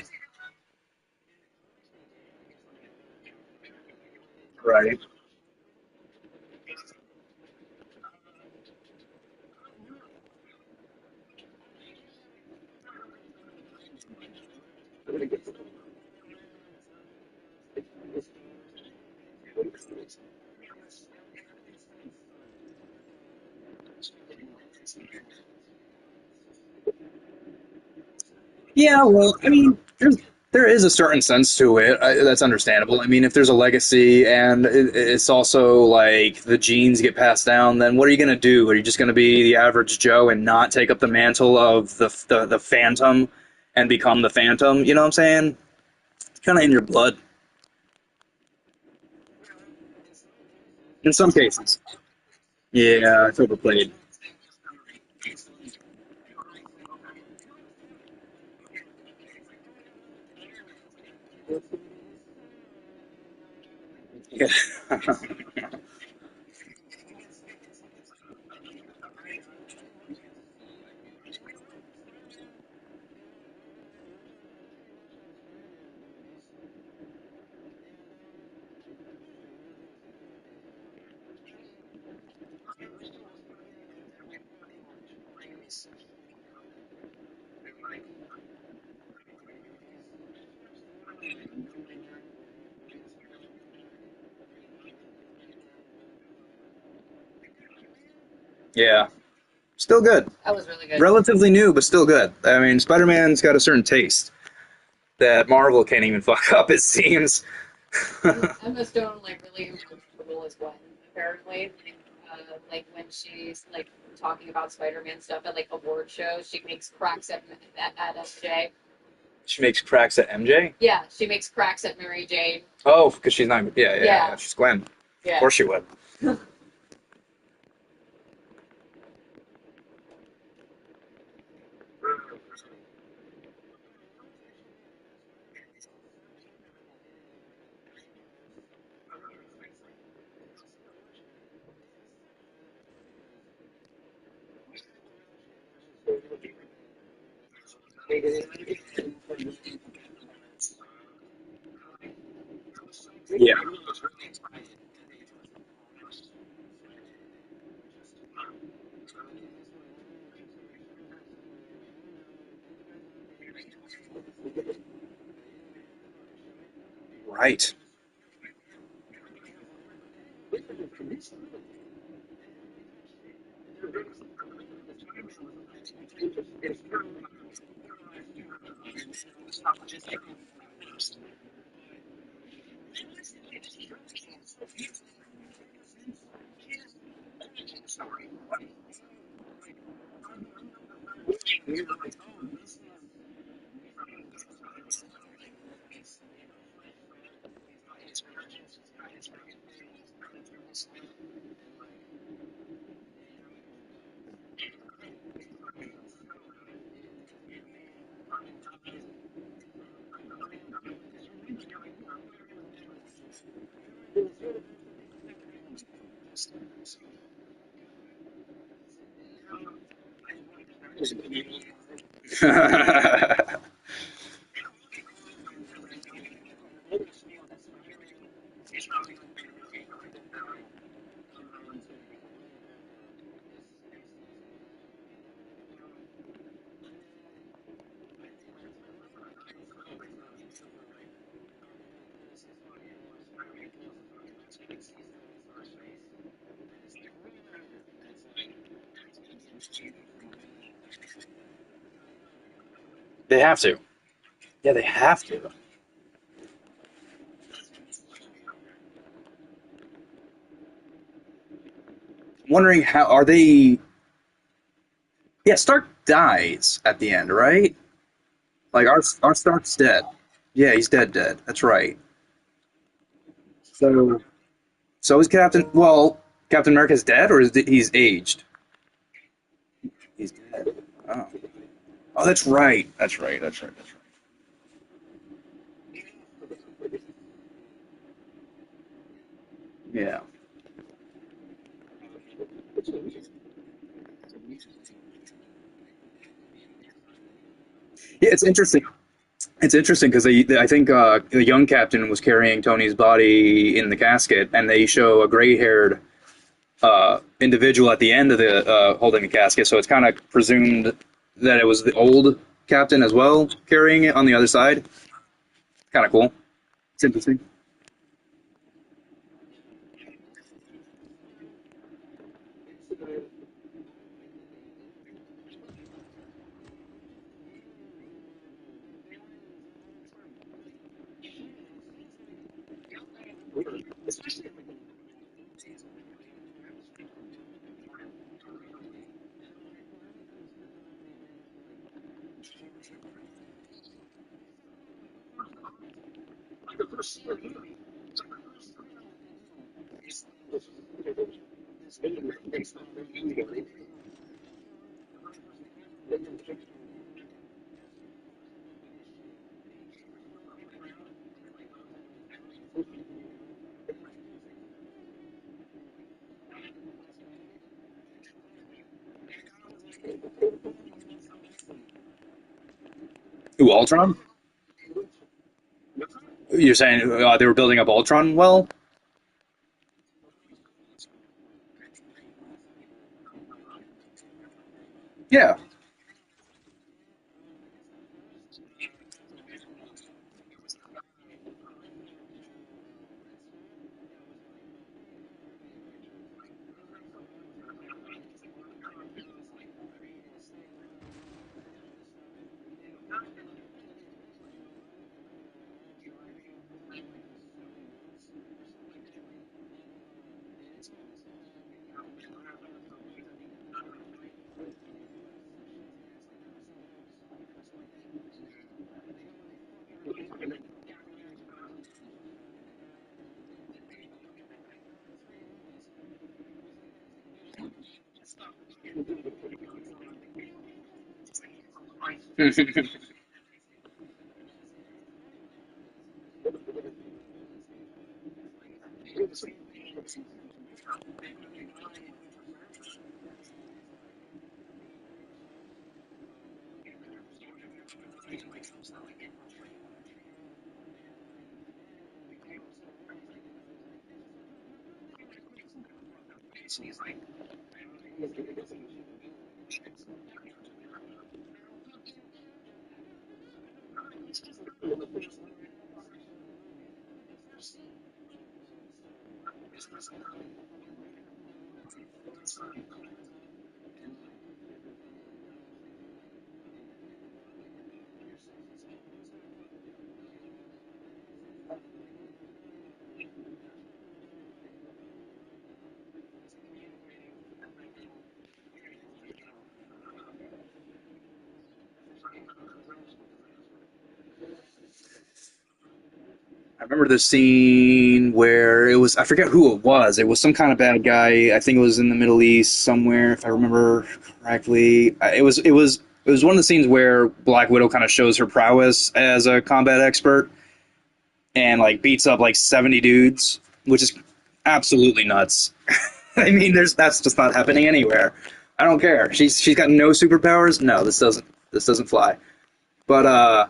Right. Yeah, well, I mean, there is a certain sense to it. That's understandable. I mean, if there's a legacy and it's also like the genes get passed down, then what are you going to do? Are you just going to be the average Joe and not take up the mantle of the Phantom and become the Phantom? You know what I'm saying? It's kind of in your blood in some cases. Yeah, it's overplayed. Yeah. Yeah. Still good. That was really good. Relatively new, but still good. I mean, Spider-Man's got a certain taste that Marvel can't even fuck up, it seems. Emma Stone like really improved her role as Gwen. Apparently, like when she's like talking about Spider-Man stuff at like award shows, she makes cracks at MJ. She makes cracks at MJ? Yeah, she makes cracks at Mary Jane. Oh, because she's not. Yeah. Yeah, She's Gwen. Of yeah. course she would. Yeah. Right. They have to. Yeah, they have to. I'm wondering how are they? Yeah, Stark dies at the end, right? Like our Stark's dead. Yeah, he's dead. Dead. That's right. So so is Captain. Well, Captain America's dead, or he's aged? He's dead. Oh. Oh, that's right. That's right. That's right. That's right. Yeah. Yeah, it's interesting. It's interesting because I think the young captain was carrying Tony's body in the casket, and they show a gray-haired individual at the end of the holding the casket. So it's kind of presumed that it was the old captain as well carrying it on the other side. Kind of cool. It's interesting. Ooh, Ultron? You're saying they were building up Ultron? Well, yeah. I remember the scene where it was, I forget who it was. It was some kind of bad guy. I think it was in the Middle East somewhere, if I remember correctly. It was one of the scenes where Black Widow kind of shows her prowess as a combat expert and like beats up like 70 dudes, which is absolutely nuts. I mean, there's that's just not happening anywhere. I don't care. She's got no superpowers. No, this doesn't fly. But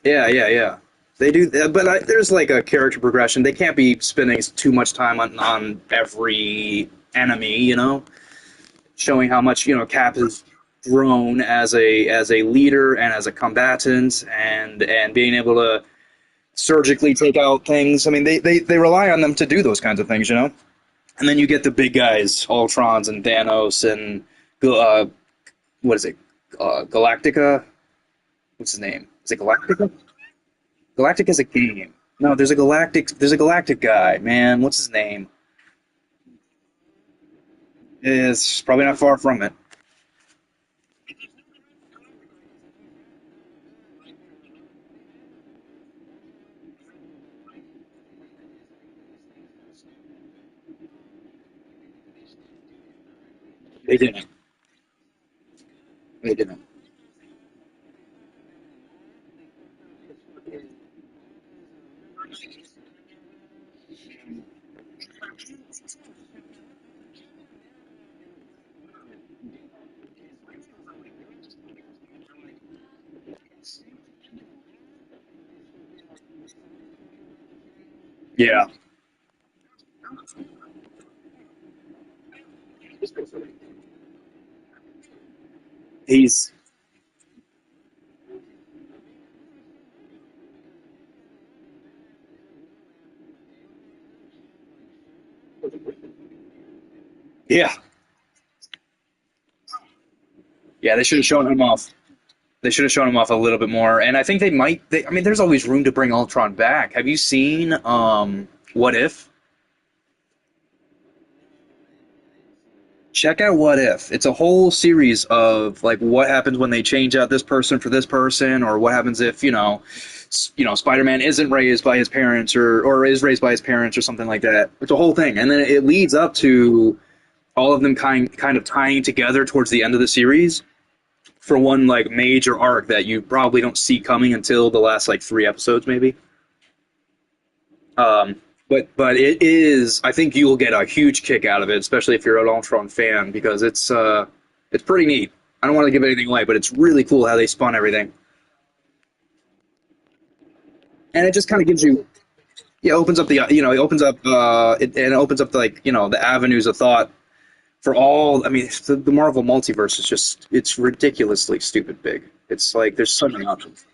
yeah. They do, but there's like a character progression. They can't be spending too much time on every enemy, showing how much Cap has grown as a leader and as a combatant, and being able to surgically take out things. I mean, they rely on them to do those kinds of things. And then you get the big guys, Ultrons and Thanos and uh, what is it, Galactica? What's his name? Is it Galactica? Galactic is a game. No, there's a galactic guy, man. What's his name? It's probably not far from it. They didn't. They didn't. Yeah, he's yeah, yeah. They should have shown him off. They should have shown him off a little bit more. And I think they might. I mean, there's always room to bring Ultron back. Have you seen What If? Check out What If. It's a whole series of like what happens when they change out this person for this person, or what happens if Spider-Man isn't raised by his parents, or is raised by his parents, or something like that. It's a whole thing, and then it leads up to all of them kind of tying together towards the end of the series for one like major arc that you probably don't see coming until the last like 3 episodes, maybe. Um, but it is. I think you'll get a huge kick out of it, especially if you're an Ultron fan, because it's pretty neat. I don't want to give anything away, but it's really cool how they spun everything, and it just kind of gives you, yeah, opens up it opens up and it opens up like the avenues of thought for all. I mean, the Marvel multiverse is just it's ridiculously stupid big. It's like there's so many options.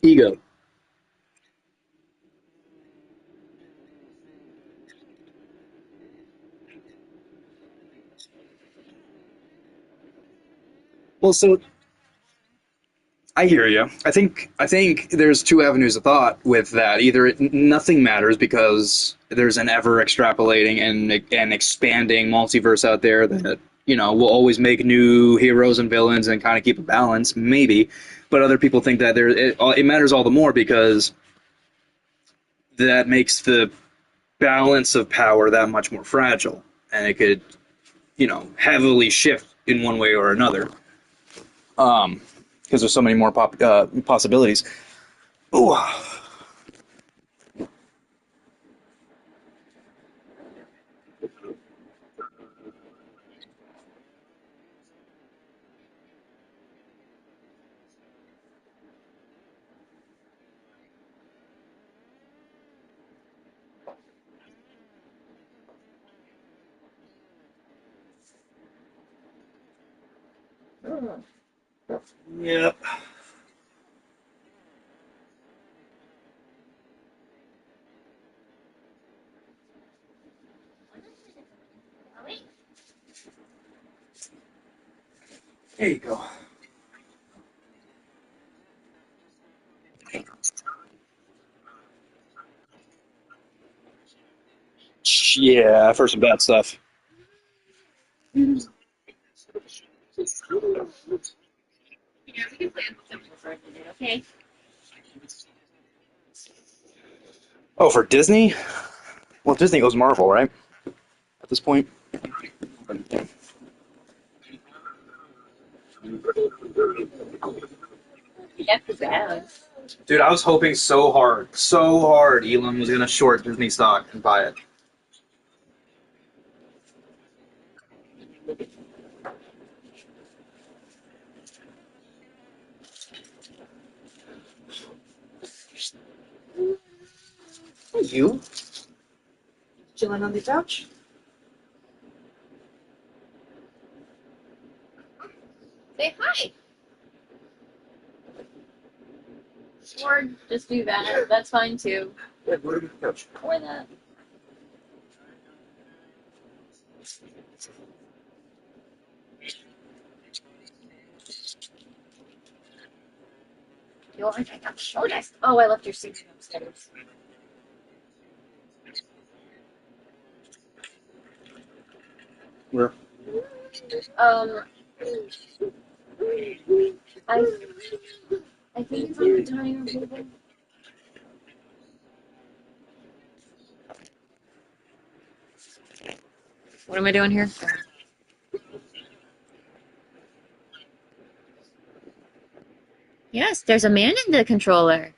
Ego. Well, so I hear you. I think there's two avenues of thought with that. Either nothing matters because there's an ever extrapolating and expanding multiverse out there that will always make new heroes and villains and kind of keep a balance, maybe. But other people think that it matters all the more because that makes the balance of power that much more fragile, and it could heavily shift in one way or another. Because there's so many more possibilities. Ooh. Yep. There you go. Yeah, for some bad stuff. Yeah, we can plan something for a minute, okay? Oh, for Disney? Well, Disney owes Marvel, right? At this point. Yes, it's bad. Dude, I was hoping so hard, Elon was gonna short Disney stock and buy it. Hey, you chilling on the couch? Say hi. Or just do that. That's fine too. Yeah, go to the couch. Or that. You want to take out shoulders? Oh, I left your suit upstairs. Where? Um, I I think it's on the dining room table. What am I doing here? Yes, there's a man in the controller.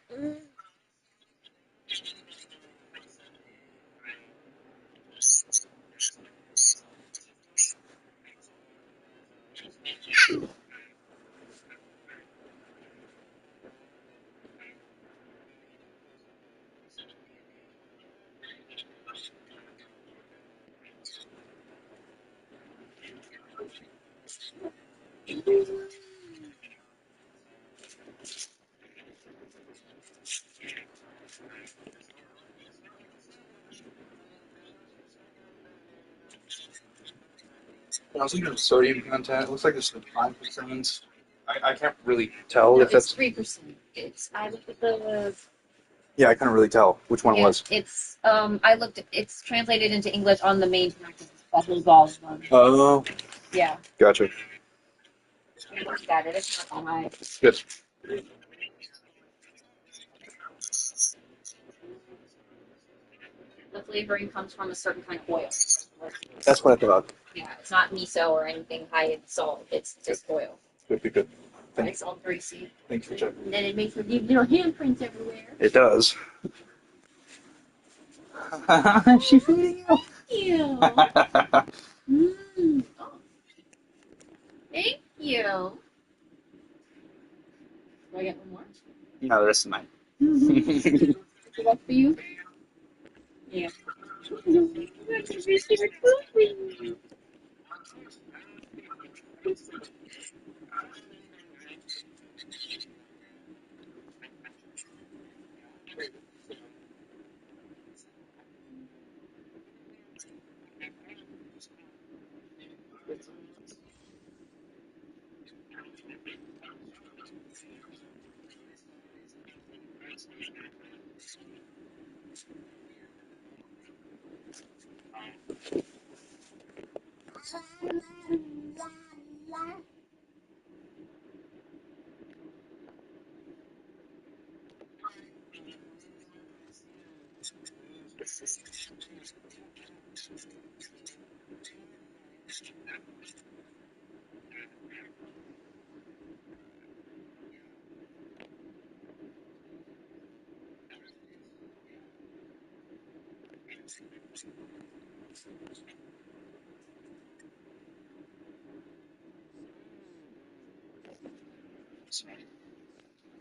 I was looking at the sodium content. It looks like there's 5%. I can't really tell No, if it's that's. 3%. It's I looked at the Yeah, I couldn't really tell which one yeah. was. It's I looked. It's translated into English on the main package. That was all one. Oh, Yeah, gotcha. I looked at it. It's not that high. Good. The flavoring comes from a certain kind of oil. That's what I thought. Yeah, it's not miso or anything high in salt. It's just oil. Good, good, good. But it's all greasy. Thanks for checking. And then it makes leave little handprints everywhere. It does. She feeding you? Ew. Oh, thank you. Do I get one more? No, this is mine. Is it up for you? Yeah.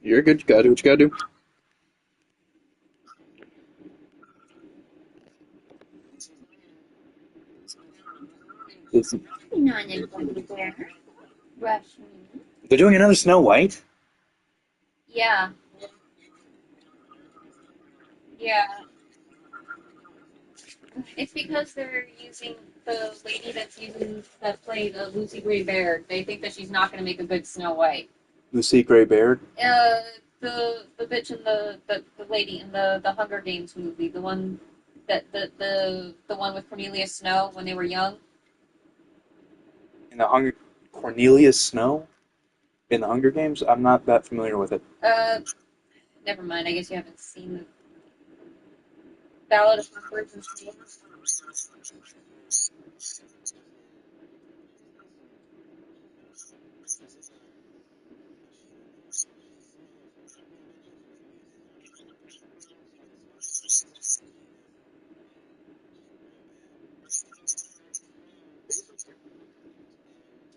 You're good. You gotta do what you gotta do. They're doing another Snow White. Yeah, yeah. It's because they're using the lady that played Lucy Gray Baird. They think that she's not going to make a good Snow White. Lucy Gray Baird. Uh, the bitch in the lady in the Hunger Games movie, the one with Cornelia Snow when they were young. In the Hunger Cornelia Snow in the Hunger Games. I'm not that familiar with it. Never mind. I guess you haven't seen the Ballad of Songbirds and Snakes.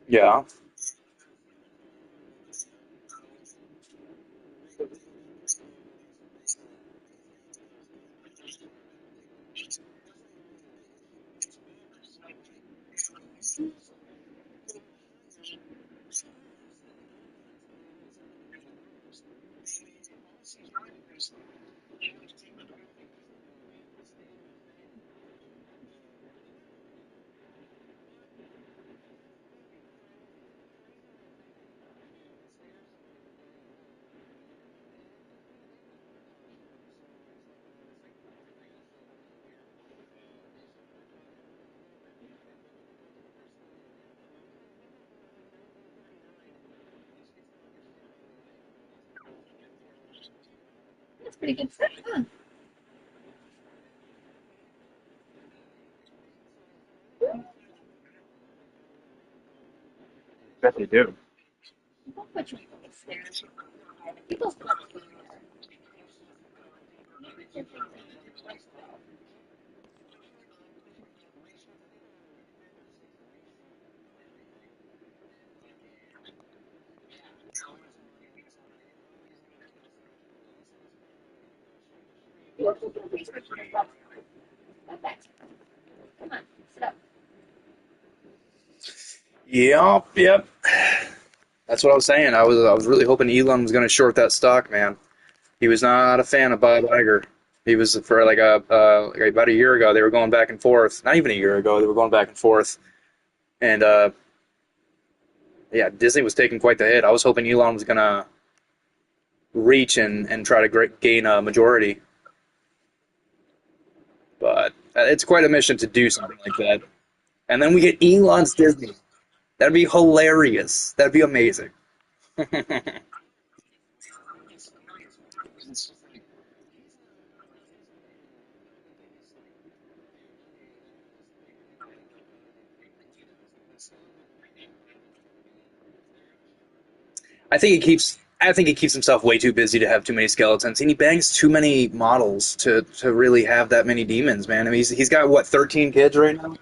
Yeah. That's pretty good stuff, huh? Bet they do. Don't put your voice there. People's probably there. You're doing research on yourself. Come back. Come on, sit up. Yep. Yep. That's what I was saying. I was really hoping Elon was going to short that stock, man. He was not a fan of Bob Iger. He was for like about a year ago. They were going back and forth. Not even a year ago. They were going back and forth, and yeah, Disney was taking quite the hit. I was hoping Elon was going to reach and try to gain a majority, but it's quite a mission to do something like that. And then we get Elon's Disney. That'd be hilarious. That'd be amazing. I think he keeps himself way too busy to have too many skeletons, and he bangs too many models to really have that many demons, man. I mean, he's got what 13 kids right now.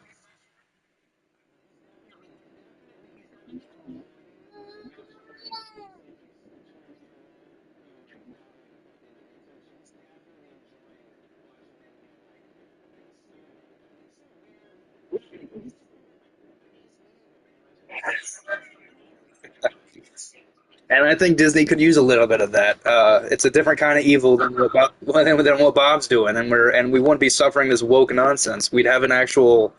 And I think Disney could use a little bit of that. It's a different kind of evil than what Bob's doing, and we wouldn't be suffering this woke nonsense. We'd have an actual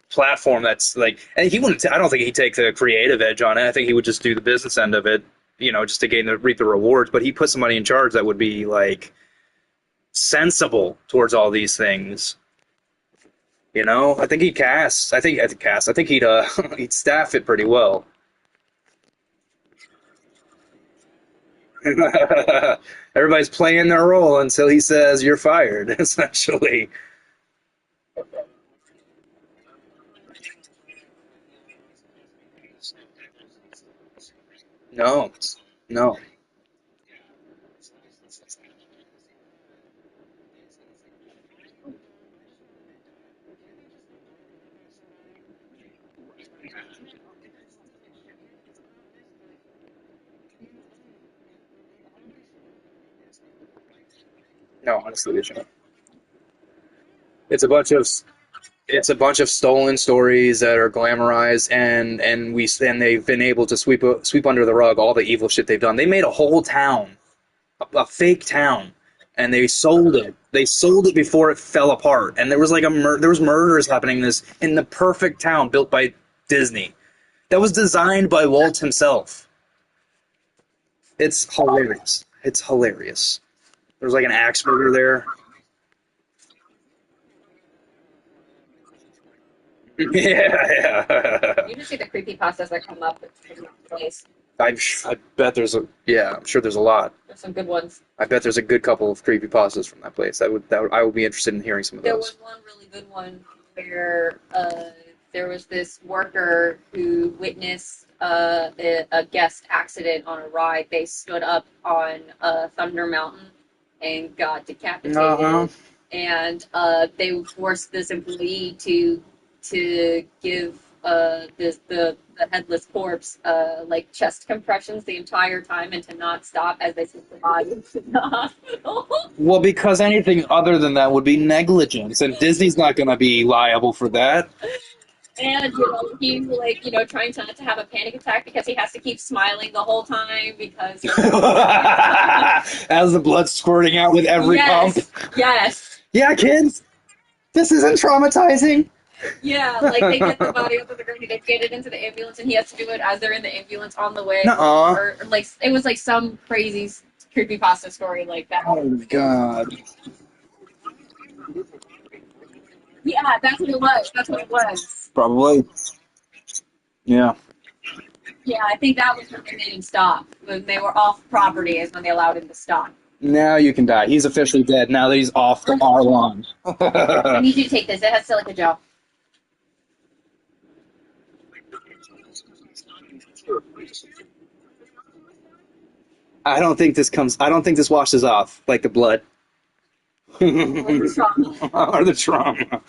platform that's like, and he wouldn't. I don't think he'd take the creative edge on it. I think he would just do the business end of it, just to reap the rewards. But he put somebody in charge that would be like sensible towards all these things. You know, I think he'd cast. I think cast. I think he'd he'd staff it pretty well. Everybody's playing their role until he says you're fired. Essentially, no, no, no. Honestly, it's a bunch of it's a bunch of stolen stories that are glamorized, and they've been able to sweep under the rug all the evil shit they've done. They made a whole town, a fake town, and they sold it. They sold it before it fell apart, and there was like there was murders happening in the perfect town built by Disney that was designed by Walt himself. It's hilarious. It's hilarious. There's like an axe murder there. Yeah, yeah. You just see the creepy pastas that come up in that place. I bet I'm sure there's a lot. There's some good ones. I bet there's a good couple of creepy pastas from that place. I would be interested in hearing some of There those. was one really good one where there was this worker who witnessed a guest accident on a ride. They stood up on Thunder Mountain and got decapitated, Uh-huh. and they forced this employee to give the headless corpse like chest compressions the entire time and to not stop as they took the body to the hospital. Well, because anything other than that would be negligence, and Disney's not going to be liable for that. And he's like trying to not to have a panic attack because he has to keep smiling the whole time because As the blood's squirting out with every pump. yes, Yeah, kids, this isn't traumatizing. yeah. Like they get the body up to the ground, they get it into the ambulance, and he has to do it as they're in the ambulance on the way, Nuh-uh. or like it was like some crazy creepypasta story like that. Oh my god. Yeah, that's what it was. That's what it was. Probably. Yeah. Yeah, I think that was when they made him stop. When they were off property is when they allowed him to stop. Now you can die. He's officially dead now that he's off our lawn. I need you to take this. It has silica gel. I don't think this washes off like the blood. Trauma. Or the trauma.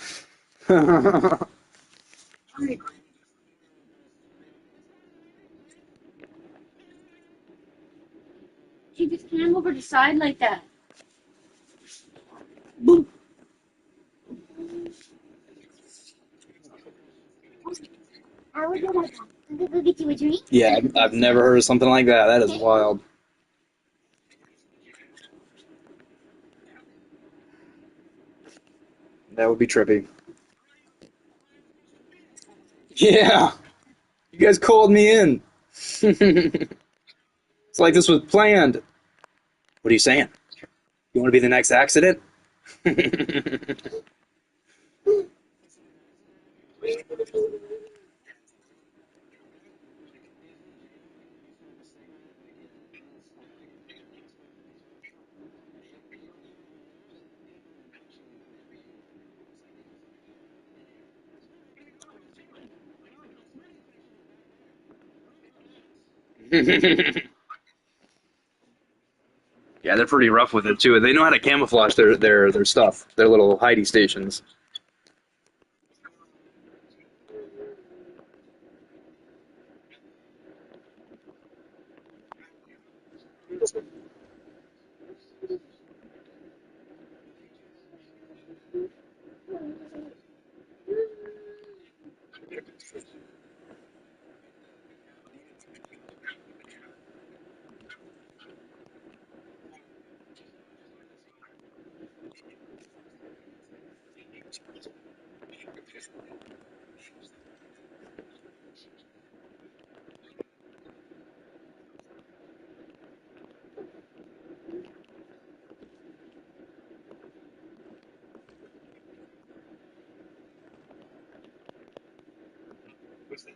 You just can't move her to side like that. I would go get you a drink. Yeah, I've never heard of something like that. That is wild. That would be trippy. Yeah, you guys called me in. It's like this was planned. What are you saying? You want to be the next accident? Yeah, they're pretty rough with it too. They know how to camouflage their stuff, their little hidey stations. You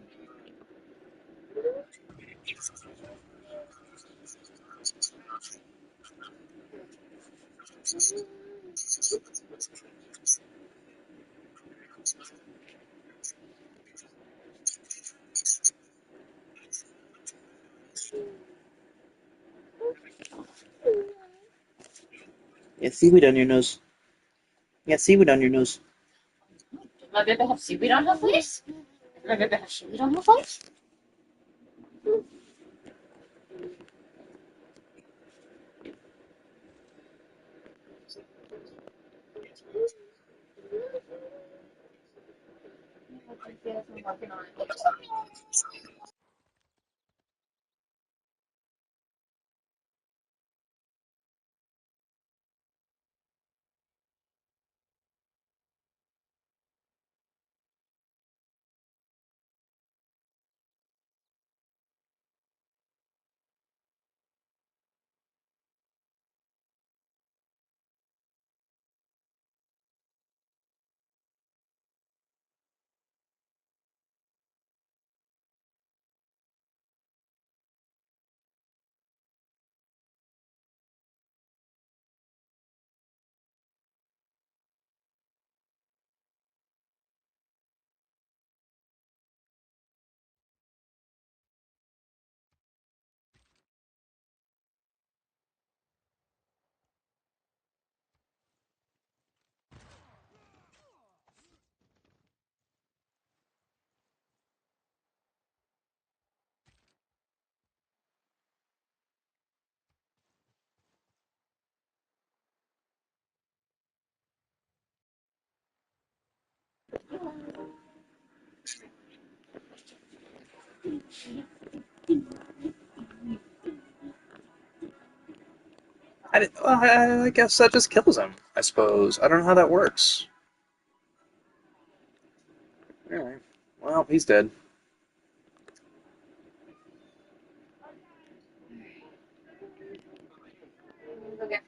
got seaweed on your nose. You got seaweed on your nose. My baby have seaweed on her face? My baby have seaweed on her face? Yes, I'm working on it. I guess that just kills him. I suppose. I don't know how that works. Alright. Well, he's dead. Okay.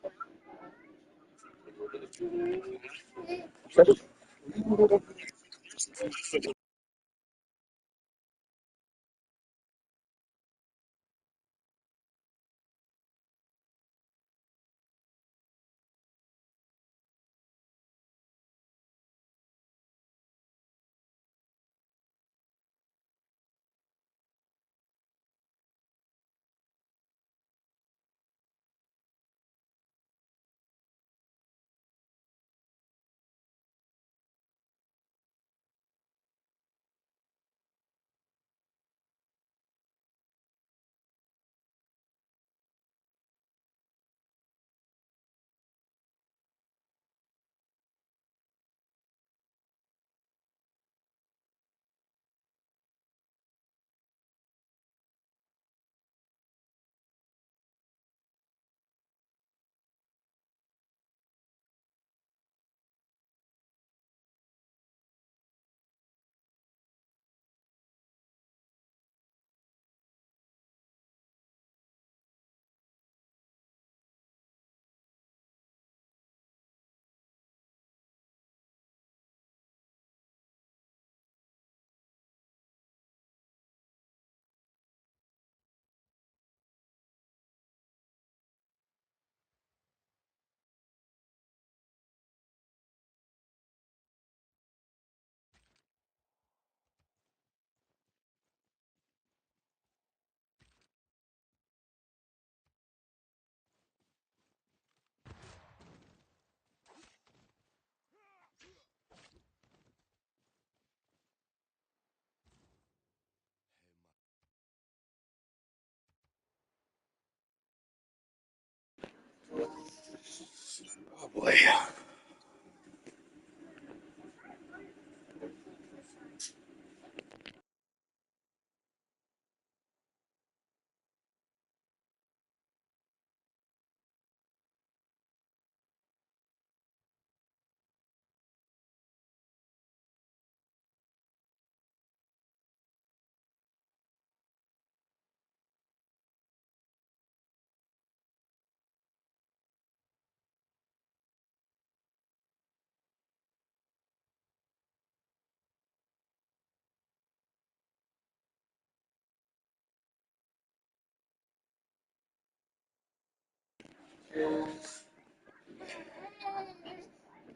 Oh boy.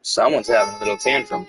Someone's having a little tantrum.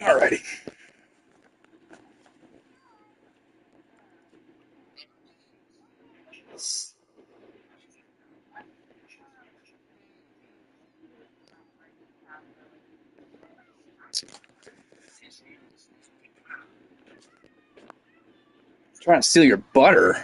Alrighty. Trying to steal your butter.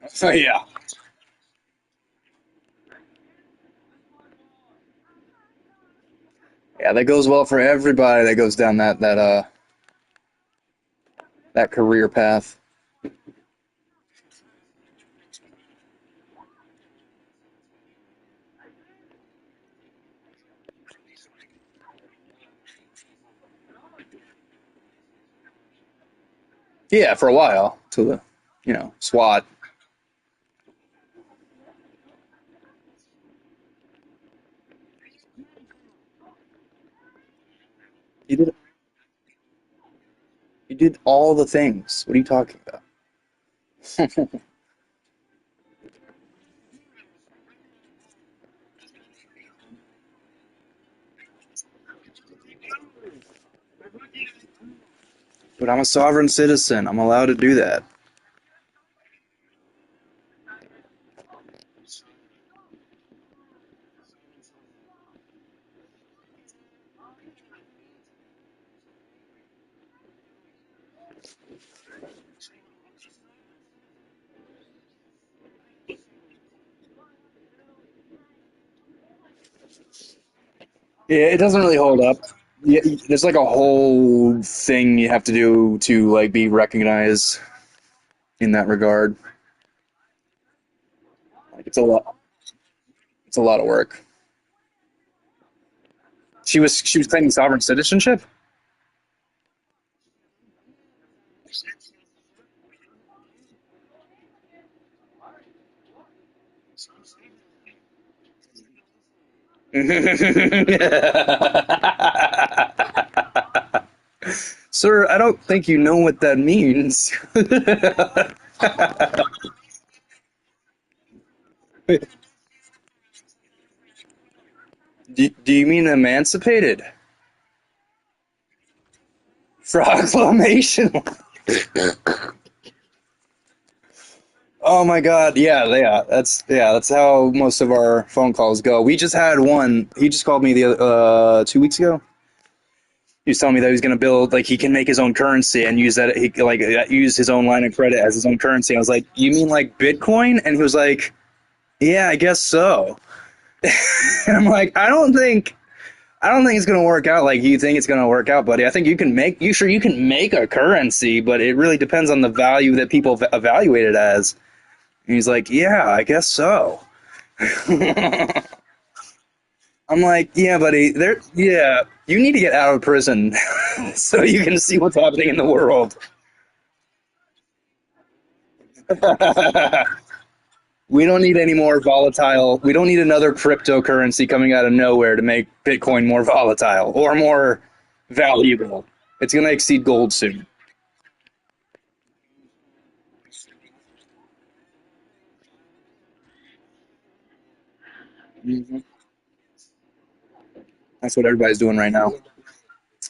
So yeah. Yeah, that goes well for everybody that goes down that career path. Yeah, for a while to the, SWAT. You did you did all the things. What are you talking about? But I'm a sovereign citizen. I'm allowed to do that. Yeah, it doesn't really hold up. Yeah, there's like a whole thing you have to do to like be recognized in that regard. Like it's a lot. It's a lot of work. She was claiming sovereign citizenship. Sir, I don't think you know what that means. Do you mean emancipated? Proclamation. Oh my God. That's how most of our phone calls go. We just had one. He just called me the 2 weeks ago. He was telling me that he was going to build like he can make his own currency and use that he like use his own line of credit as his own currency. I was like, "You mean like Bitcoin?" And he was like, "Yeah, I guess so." And I'm like, I don't think it's going to work out like you think it's going to work out, buddy. I think you can make a currency, but it really depends on the value that people evaluate it as. And he's like, "Yeah, I guess so." I'm like, "Yeah, buddy. You need to get out of prison so you can see what's happening in the world." We don't need any more volatile. We don't need another cryptocurrency coming out of nowhere to make Bitcoin more volatile or more valuable. It's going to exceed gold soon. Mhm. That's what everybody's doing right now.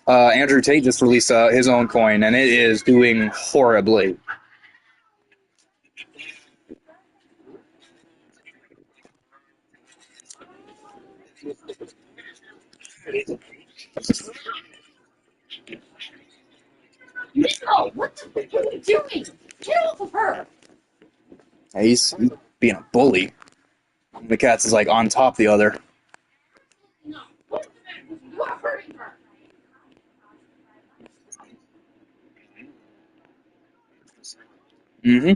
Andrew Tate just released his own coin, and it is doing horribly. Oh, what the fuck are you doing? Get off of her! He's being a bully. The cat's is like on top of the other. No, what's the matter with you? You are hurting her. Hmm.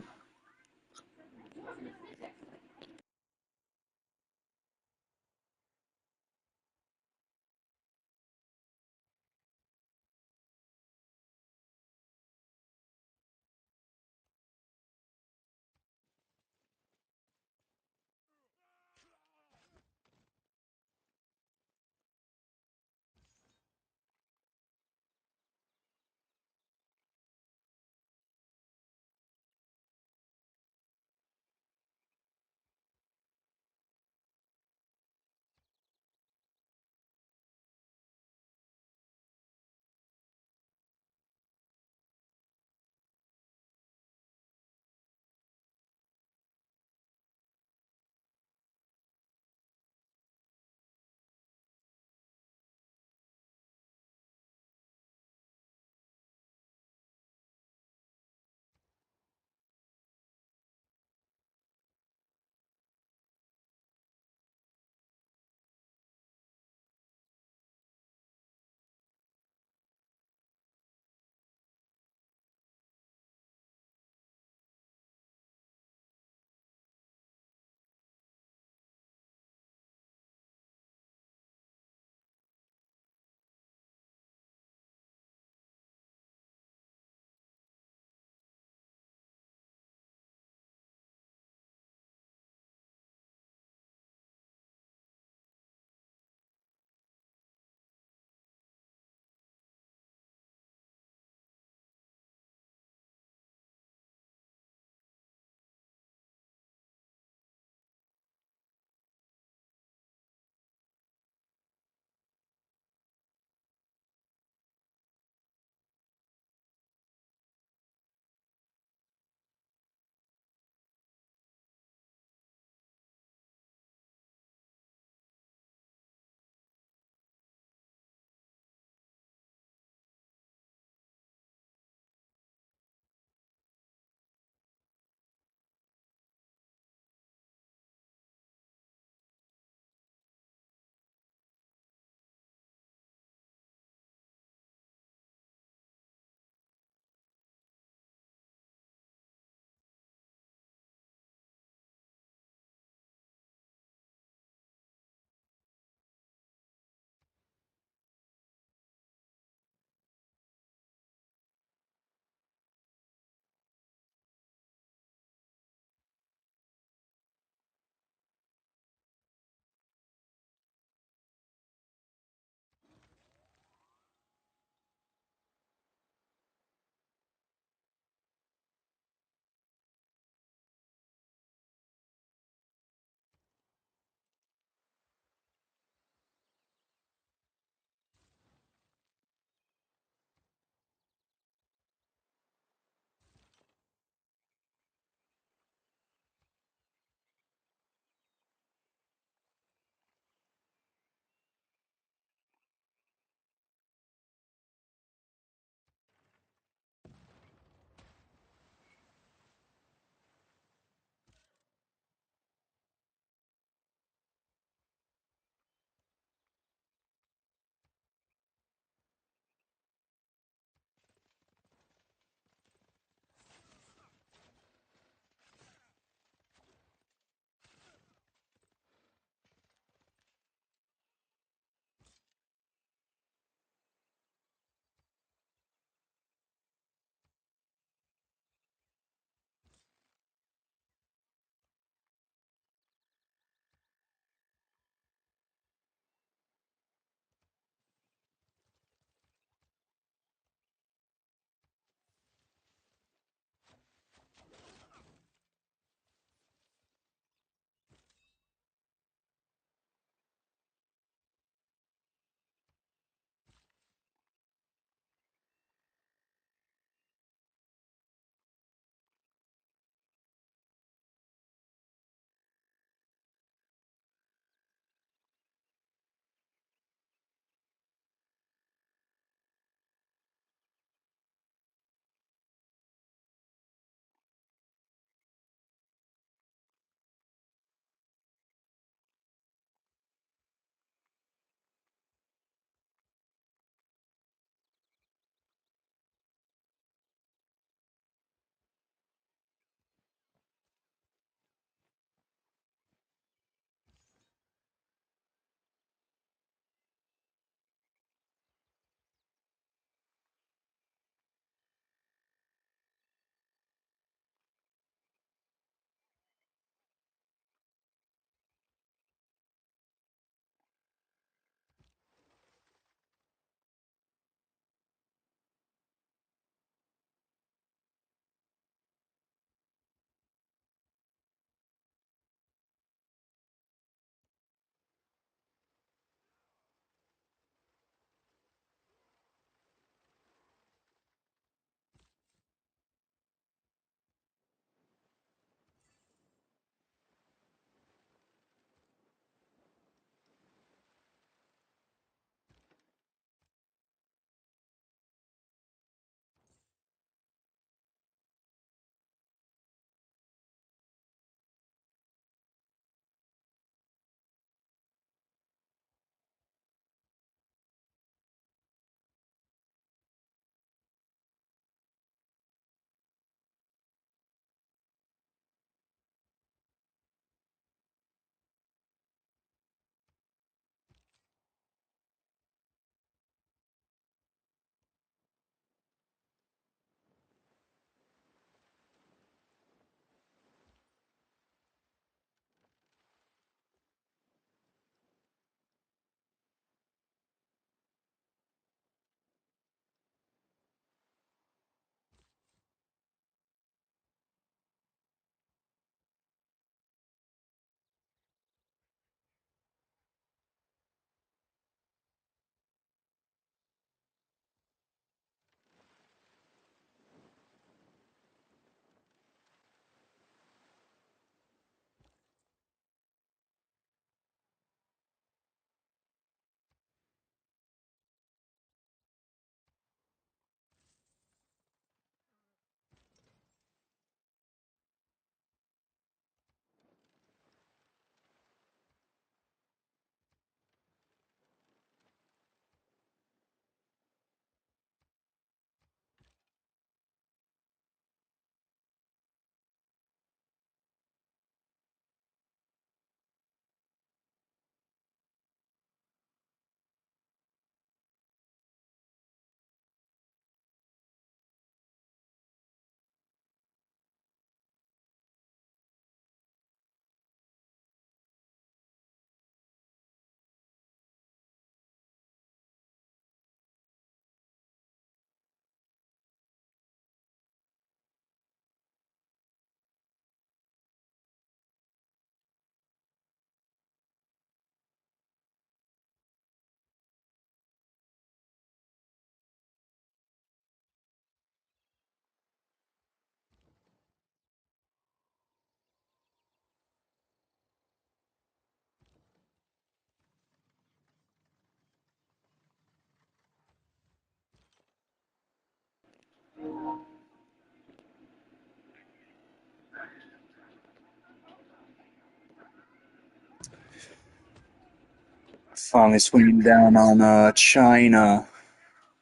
Finally swinging down on China,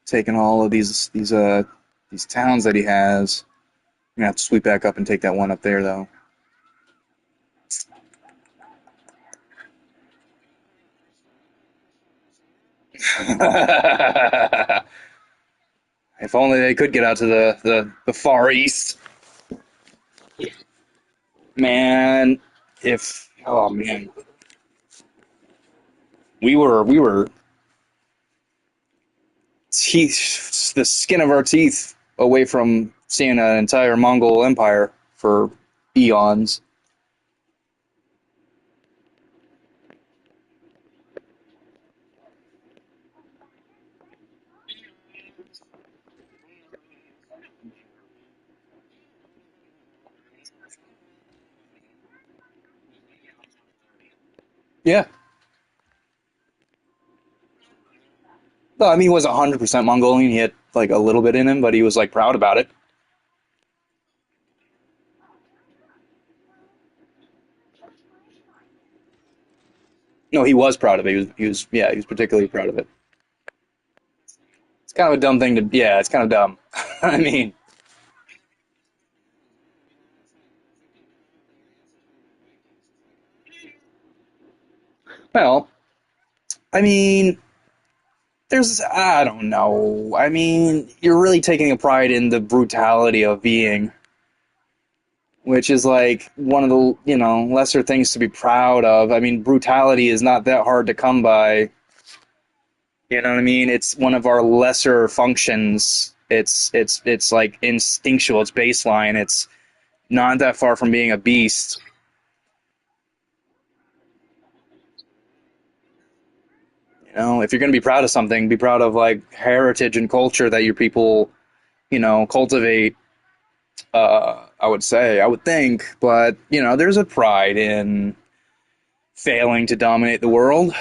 taking all of these towns that he has. I'm gonna have to sweep back up and take that one up there though. If only they could get out to the far east. Man, if oh man, we were teeth the skin of our teeth away from seeing an entire Mongol empire for eons. Yeah. No, I mean he wasn't 100% Mongolian. He had like a little bit in him, but he was like proud about it. No, he was proud of it. He was yeah, he was particularly proud of it. It's kind of a dumb thing to yeah, it's kind of dumb. I mean, well, I mean, there's I don't know. I mean, you're really taking a pride in the brutality of being, which is like one of the, lesser things to be proud of. I mean, brutality is not that hard to come by. You know what I mean? It's one of our lesser functions. It's like instinctual, it's baseline. It's not that far from being a beast. If you're going to be proud of something, be proud of like heritage and culture that your people, cultivate. I would say, I would think, but there's a pride in failing to dominate the world.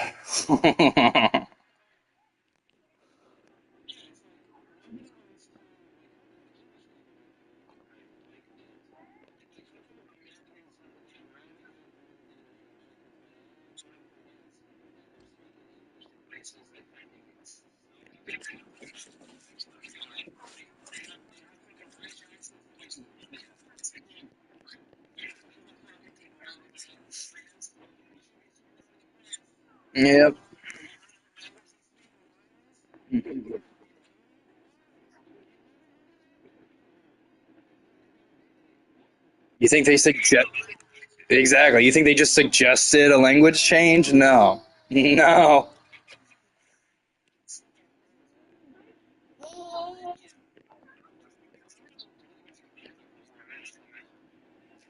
Yep. You think they suggest exactly? You think they just suggested a language change? No, no,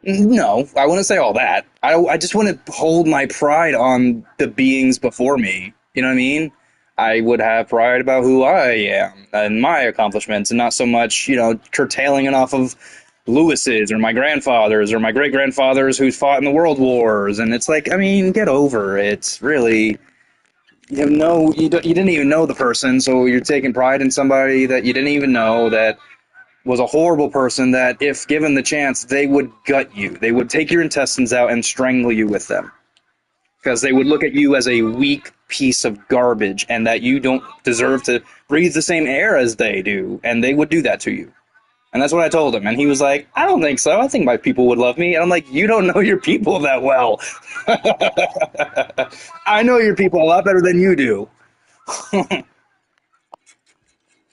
no. I wouldn't say all that. I just want to hold my pride on the beings before me. You know what I mean? I would have pride about who I am and my accomplishments, and not so much, curtailing it off of Lewis's or my grandfather's or my great grandfathers who fought in the world wars. And it's like, I mean, get over it. Really, you didn't even know the person, so you're taking pride in somebody that you didn't even know that was a horrible person. That if given the chance, they would gut you. They would take your intestines out and strangle you with them because they would look at you as a weak piece of garbage and that you don't deserve to breathe the same air as they do, and they would do that to you. And that's what I told him. And he was like, I don't think so. I think my people would love me. And I'm like, you don't know your people that well. I know your people a lot better than you do.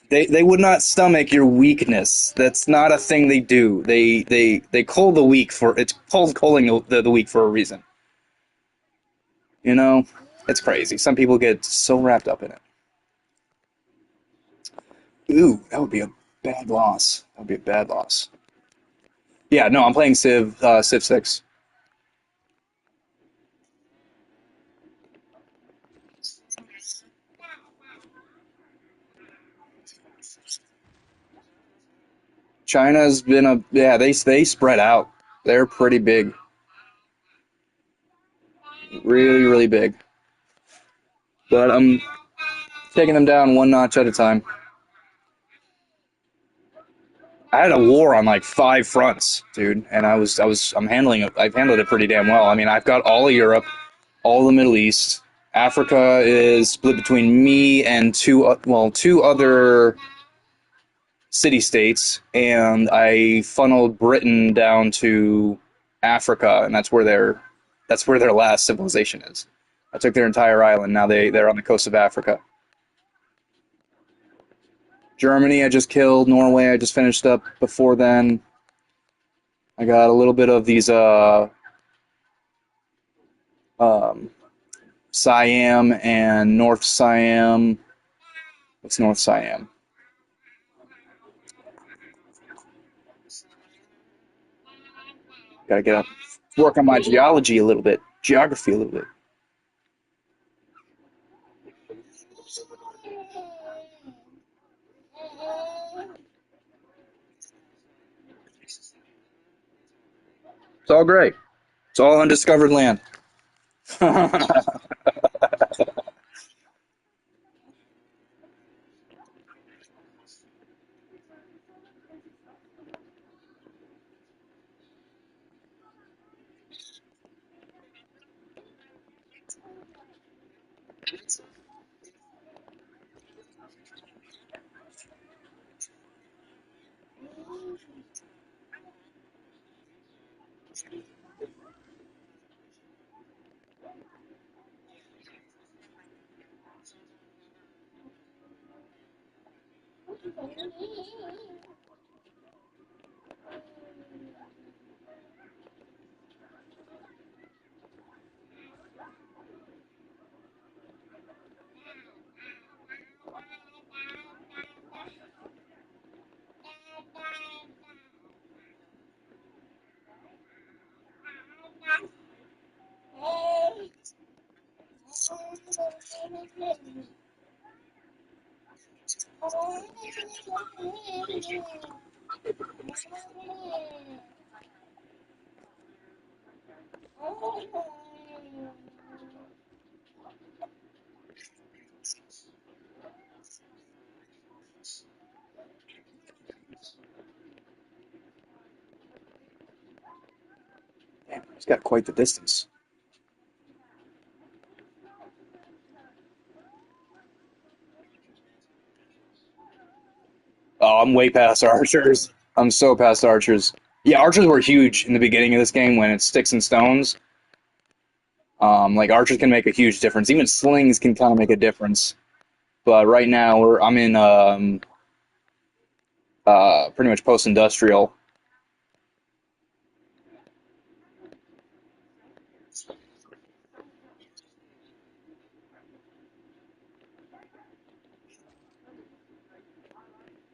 They would not stomach your weakness. That's not a thing they do. They cull the weak for it's called culling the weak for a reason. You know, it's crazy. Some people get so wrapped up in it. Ooh, that would be a bad loss. That would be a bad loss. Yeah, no, I'm playing Civ 6. China's been a yeah, they spread out. They're pretty big. Really, really big. But I'm taking them down one notch at a time. I had a war on like 5 fronts, dude, and I'm handling it. I've handled it pretty damn well. I mean, I've got all of Europe, all of the Middle East. Africa is split between me and two other city states, and I funneled Britain down to Africa, and that's where their last civilization is. I took their entire island. Now they're on the coast of Africa. Germany, I just killed. Norway, I just finished up before then. I got a little bit of these um, Siam and North Siam. What's North Siam? Got to get up, work on my geology a little bit, geography a little bit. It's all great. It's all undiscovered land. Damn, he's got quite the distance. Oh, I'm way past archers. I'm so past archers. Yeah, archers were huge in the beginning of this game when it's sticks and stones. Like archers can make a huge difference. Even slings can kind of make a difference. But right now I'm in pretty much post-industrial.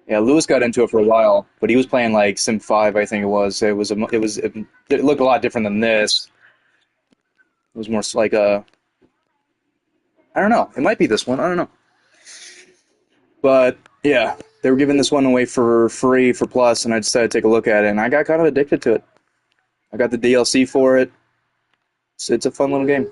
Yeah, Lewis got into it for a while, but he was playing like Sim 5, I think it was. It looked a lot different than this. It was more like a I don't know. It might be this one. I don't know. But yeah, they were giving this one away for free for Plus, and I decided to take a look at it, and I got kind of addicted to it. I got the DLC for it. It's a fun little game.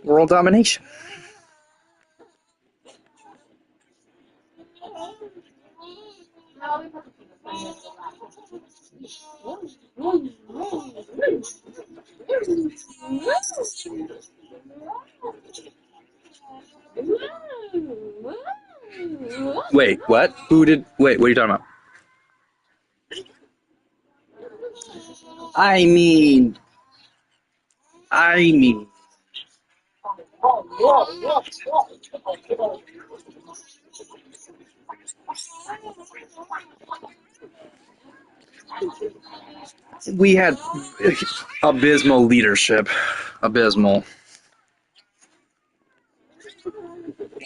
World domination. Wait, what? Who did? Wait, what are you talking about? I mean, I mean, we had abysmal leadership. Abysmal.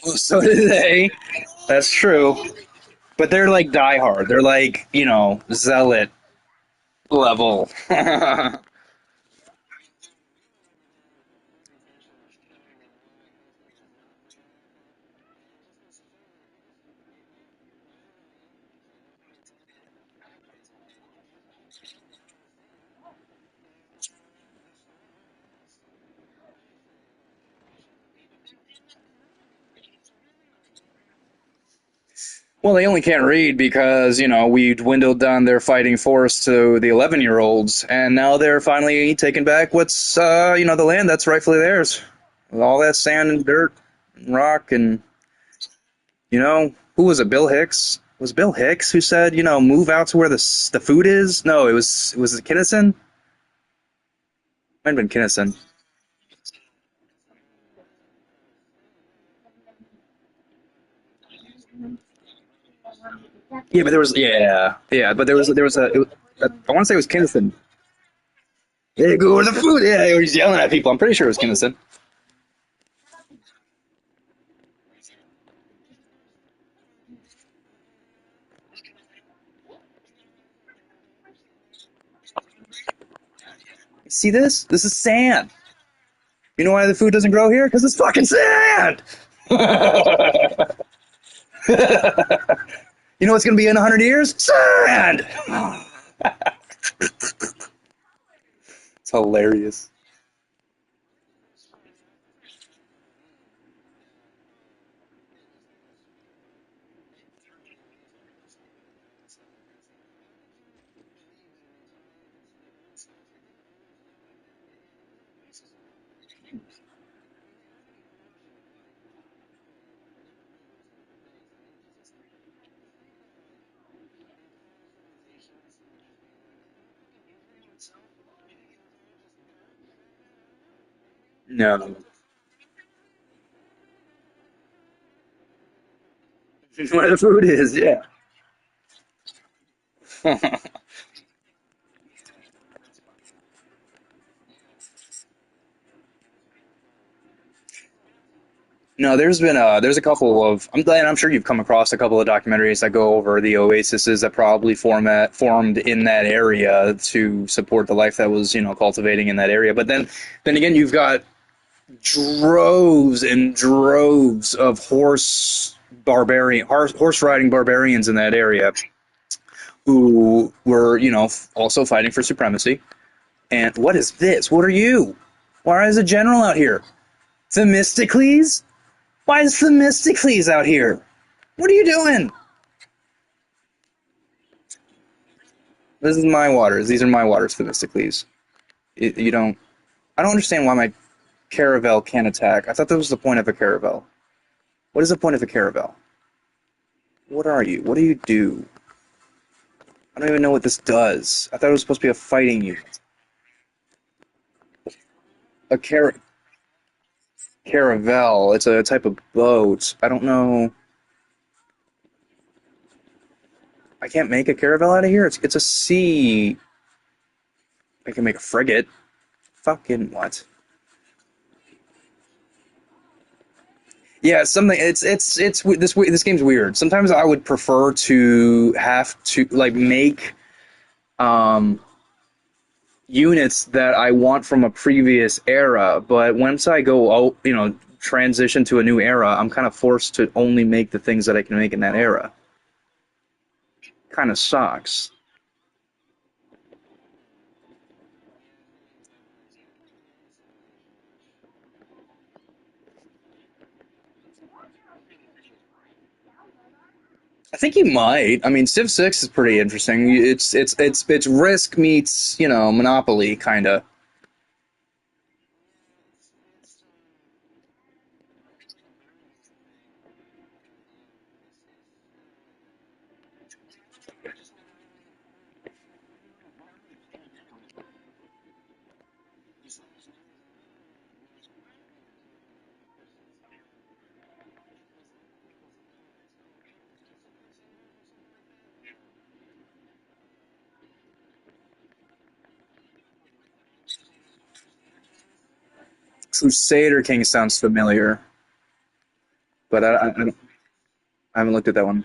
So did they. That's true. But they're like diehard. They're like, zealot level. Well, they only can't read because, we dwindled down their fighting force to the 11-year-olds, and now they're finally taking back the land that's rightfully theirs. With all that sand and dirt and rock and, who was it? Bill Hicks? Was Bill Hicks who said, move out to where the food is? No, was it Kinnison? Might have been Kinnison. Yeah, but but I want to say it was Kinnison. Yeah, go where the food. Yeah, he was yelling at people. I'm pretty sure it was Kinnison. See this? This is sand. You know why the food doesn't grow here? Because it's fucking sand. You know what's gonna be in 100 years? Sand. It's hilarious. No. Where the food is, yeah. No, there's a couple of I'm sure you've come across a couple of documentaries that go over the oases that probably formed in that area to support the life that was cultivating in that area. But then again, you've got droves and droves of horse riding barbarians in that area who were also fighting for supremacy. And what is this? What are you? Why is a general out here? Themistocles? Why is Themistocles out here? What are you doing? This is my waters. These are my waters, Themistocles. You don't. I don't understand why my caravel can't attack. I thought that was the point of a caravel. What is the point of a caravel? What are you? What do you do? I don't even know what this does. I thought it was supposed to be a fighting unit. A caravel. It's a type of boat. I don't know. I can't make a caravel out of here. It's a sea. I can make a frigate. Fucking what? Yeah, something. This game's weird. Sometimes I would prefer to have to like make um units that I want from a previous era, but once I go transition to a new era, I'm kind of forced to only make the things that I can make in that era. Kind of sucks. I think you might. I mean, Civ 6 is pretty interesting. It's Risk meets, Monopoly kind of. Crusader King sounds familiar, but I haven't looked at that one.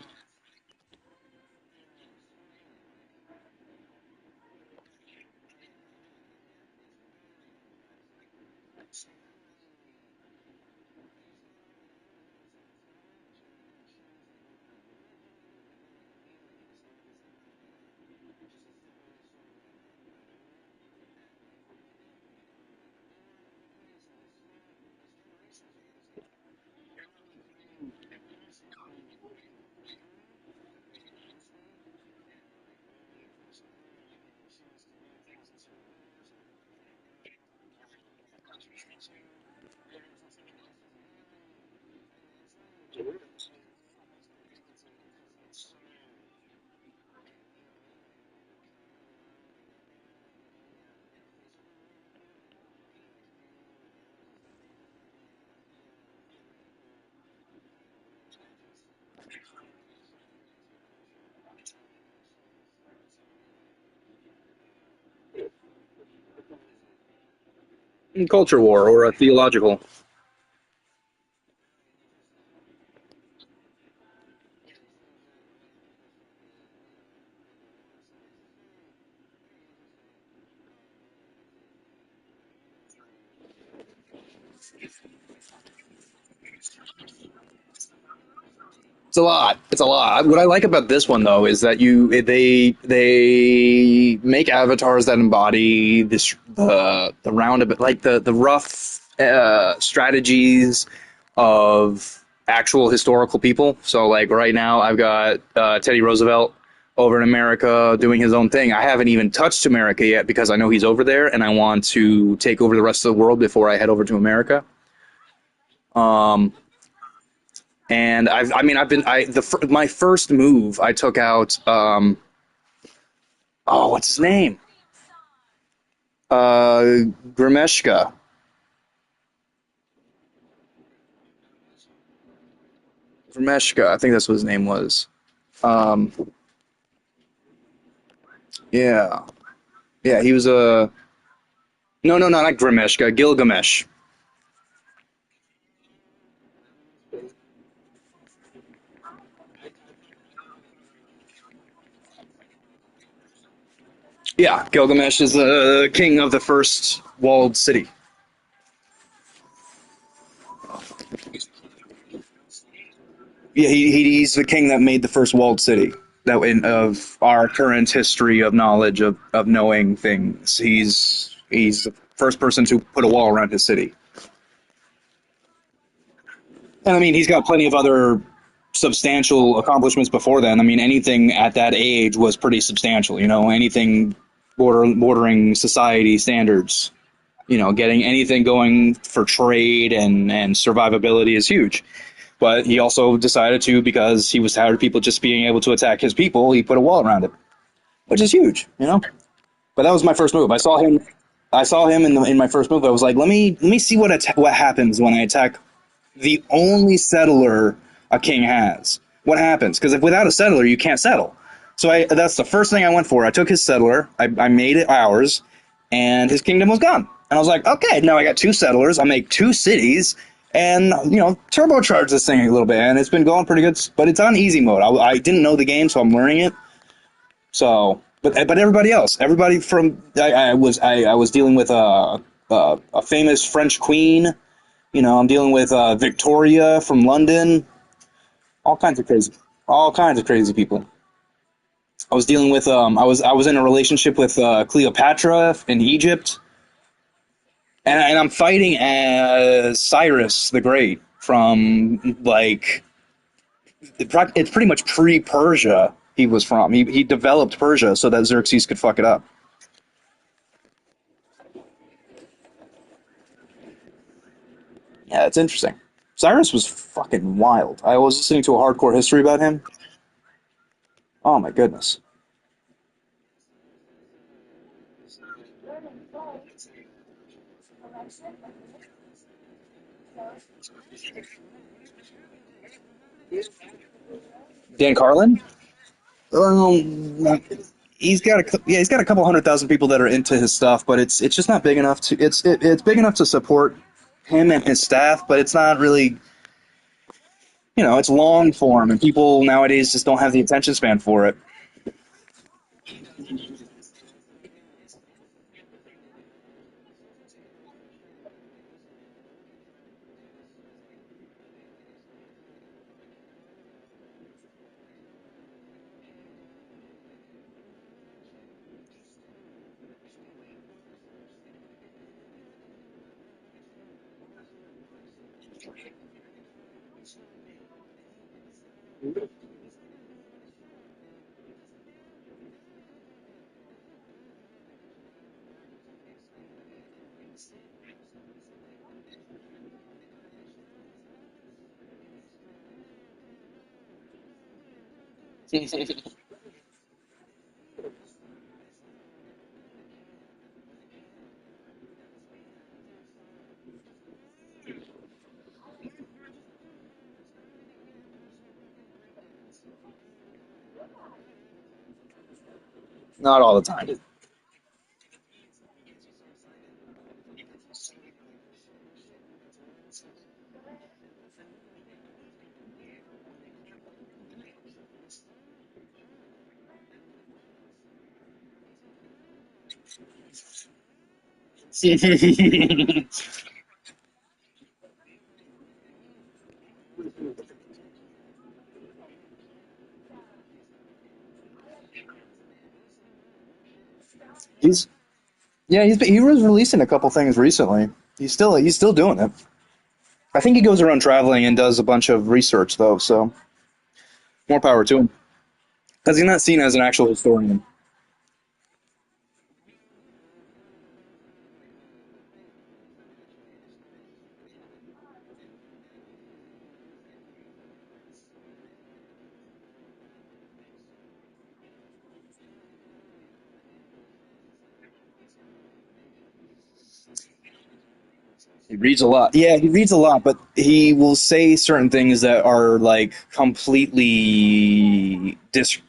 Culture war or a theological. It's a lot. It's a lot. What I like about this one though is that they make avatars that embody the roundabout, like the rough strategies of actual historical people. So like right now I've got Teddy Roosevelt over in America doing his own thing. I haven't even touched America yet because I know he's over there and I want to take over the rest of the world before I head over to America. Um, and I mean, my first move, I took out, oh, what's his name? Grimeshka. Grimeshka, I think that's what his name was. Um, yeah, yeah, he was a no, no, no, not Grimeshka, Gilgamesh. Yeah, Gilgamesh is the king of the first walled city. Yeah, he's the king that made the first walled city. That of our current history of knowledge of knowing things, he's the first person to put a wall around his city. And I mean, he's got plenty of other substantial accomplishments before then. I mean, anything at that age was pretty substantial. Anything bordering society standards. Getting anything going for trade and survivability is huge. But he also decided to, because he was tired of people just being able to attack his people, he put a wall around it, which is huge. But that was my first move. I saw him in my first move. I was like, let me see what happens when I attack the only settler a king has. What happens? Because if without a settler, you can't settle. So that's the first thing I went for. I took his settler. I made it ours, and his kingdom was gone. And I was like, okay, now I got two settlers. I'll make two cities, and turbocharge this thing a little bit. And it's been going pretty good. But it's on easy mode. I didn't know the game, so I'm learning it. So, but everybody else, everybody from I was dealing with a famous French queen. I'm dealing with Victoria from London. All kinds of crazy people. I was dealing with I was in a relationship with Cleopatra in Egypt, and I'm fighting as Cyrus the Great from like It's pretty much pre-Persia he was from. He developed Persia so that Xerxes could fuck it up. Yeah, it's interesting. Cyrus was fucking wild. I was listening to a hardcore history about him. Oh my goodness. Dan Carlin? Um, he's got a couple 100,000 people that are into his stuff, but it's just not big enough to it's big enough to support him and his staff, but it's not really, it's long form, and people nowadays just don't have the attention span for it. Not all the time. He's he was releasing a couple things recently. He's still doing it. I think he goes around traveling and does a bunch of research though, so more power to him. Because he's not seen as an actual historian. He reads a lot. Yeah, he reads a lot, but he will say certain things that are like completely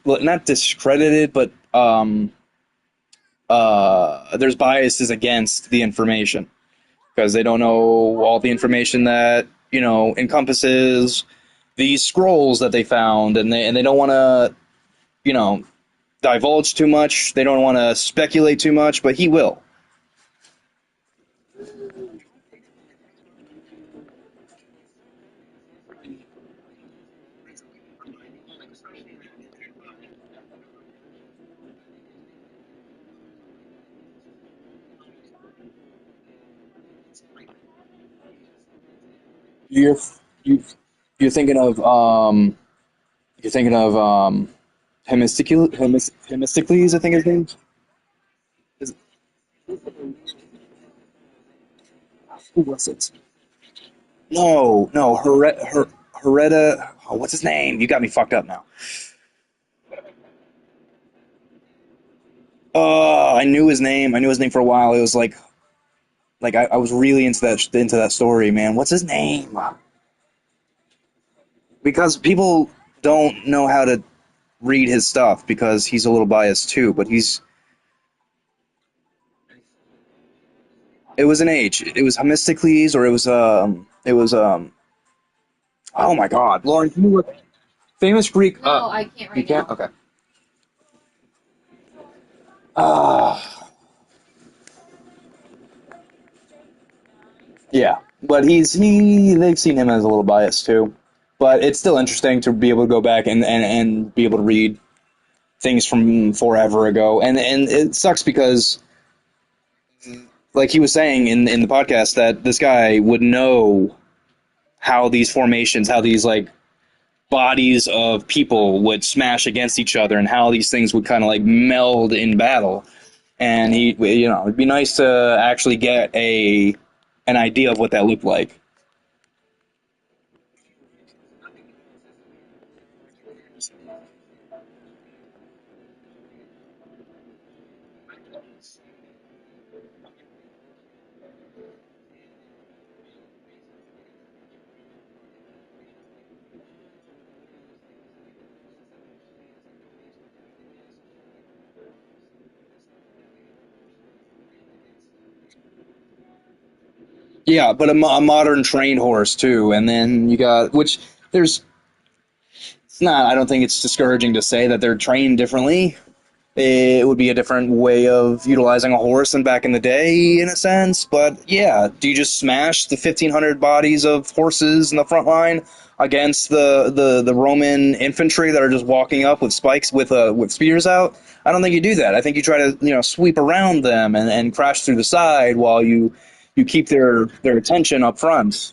not discredited, but there's biases against the information because they don't know all the information that encompasses these scrolls that they found, and they don't want to you know divulge too much. They don't want to speculate too much, but he will. You're you you're thinking of Hemistocles, I think his name is. Who was it? No, Hereta. Oh, what's his name? You got me fucked up now. Oh, I knew his name. I knew his name for a while. It was like I was really into that story, man. What's his name? Because people don't know how to read his stuff because he's a little biased too. But it was an age. It was Hemistocles, or it was. Oh my God, Lauren, can you look? Famous Greek. No, I can't You right can't. now. Okay. Uh, yeah, but they've seen him as a little biased too. But it's still interesting to be able to go back and be able to read things from forever ago. And it sucks because, like he was saying in the podcast, that this guy would know how these formations, how these like bodies of people would smash against each other and how these things would kind of like meld in battle. And it'd be nice to actually get an idea of what that looked like. Yeah, but a modern trained horse too, and then you got which there's it's not. I don't think it's discouraging to say that they're trained differently. It would be a different way of utilizing a horse than back in the day, in a sense. But yeah, do you just smash the 1,500 bodies of horses in the front line against the Roman infantry that are just walking up with spikes with spears out? I don't think you do that. I think you try to sweep around them and crash through the side while you keep their attention up front.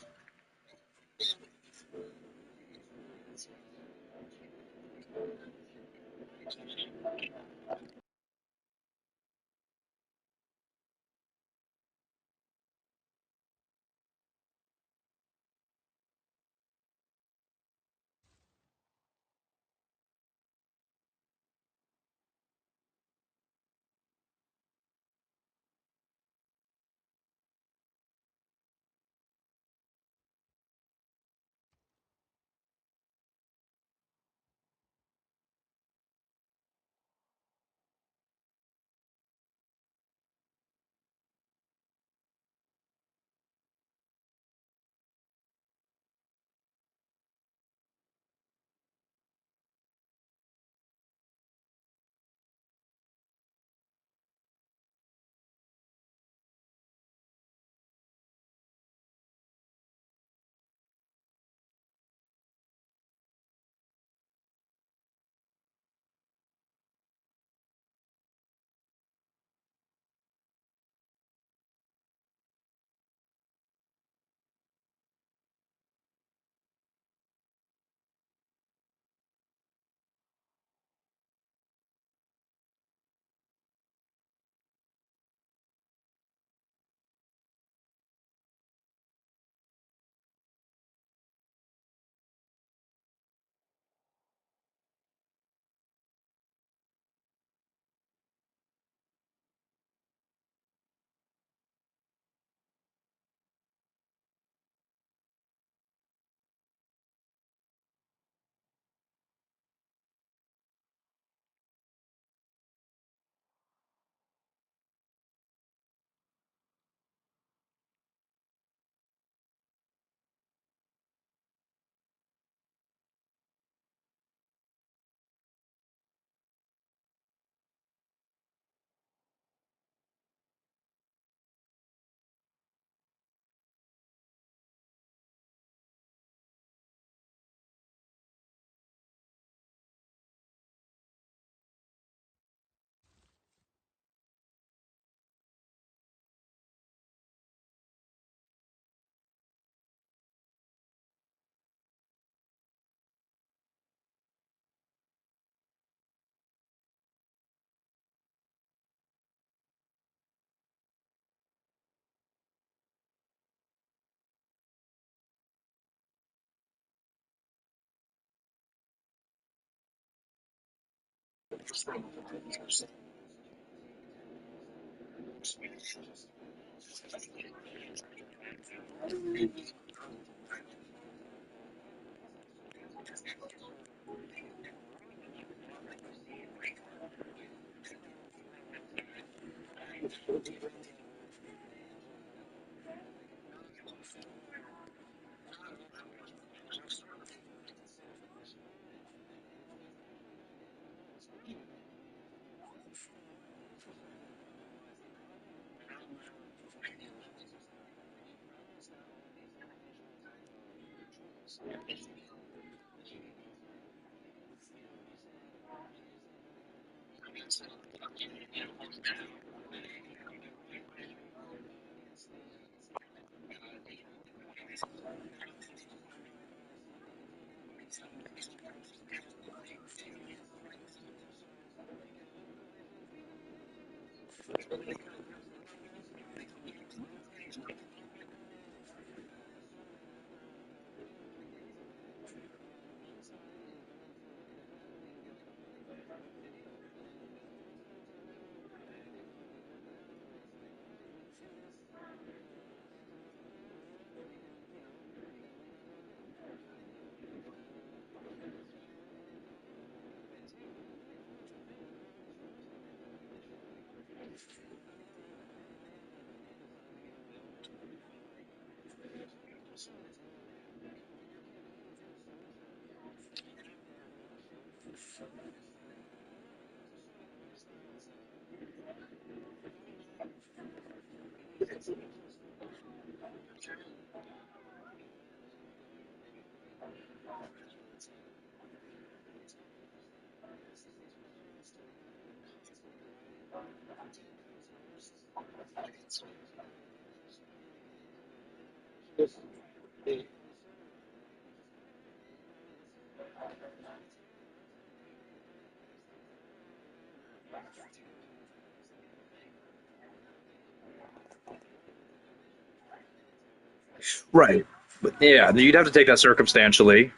Right. But yeah, you'd have to take that circumstantially,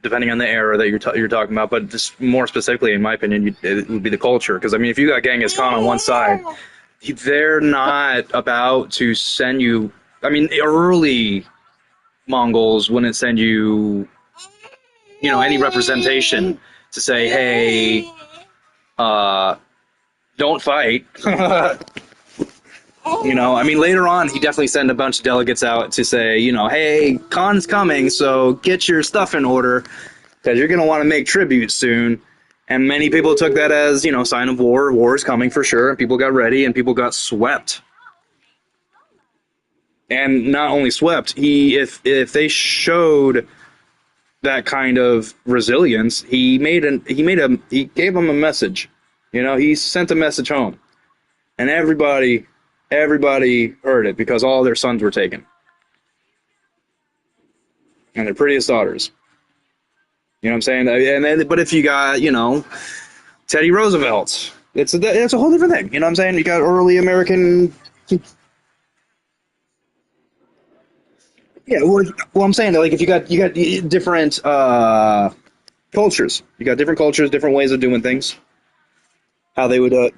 depending on the era that you're talking about. But just more specifically, in my opinion, it would be the culture. Because I mean, if you got Genghis Khan on one side, they're not about to send you. I mean, the early Mongols wouldn't send you, any representation to say, hey, don't fight. I mean, later on, he definitely sent a bunch of delegates out to say, hey, Khan's coming, so get your stuff in order, because you're going to want to make tribute soon. And many people took that as, sign of war. War is coming for sure. And people got ready, and people got swept. And not only swept, if they showed that kind of resilience, he gave them a message. He sent a message home, and everybody heard it because all their sons were taken, and their prettiest daughters. You know what I'm saying? And then, but if you got, Teddy Roosevelt, it's a whole different thing. You know what I'm saying? You got early American. Yeah, well, I'm saying that, like, if you got different cultures, you got different cultures, different ways of doing things. How they would,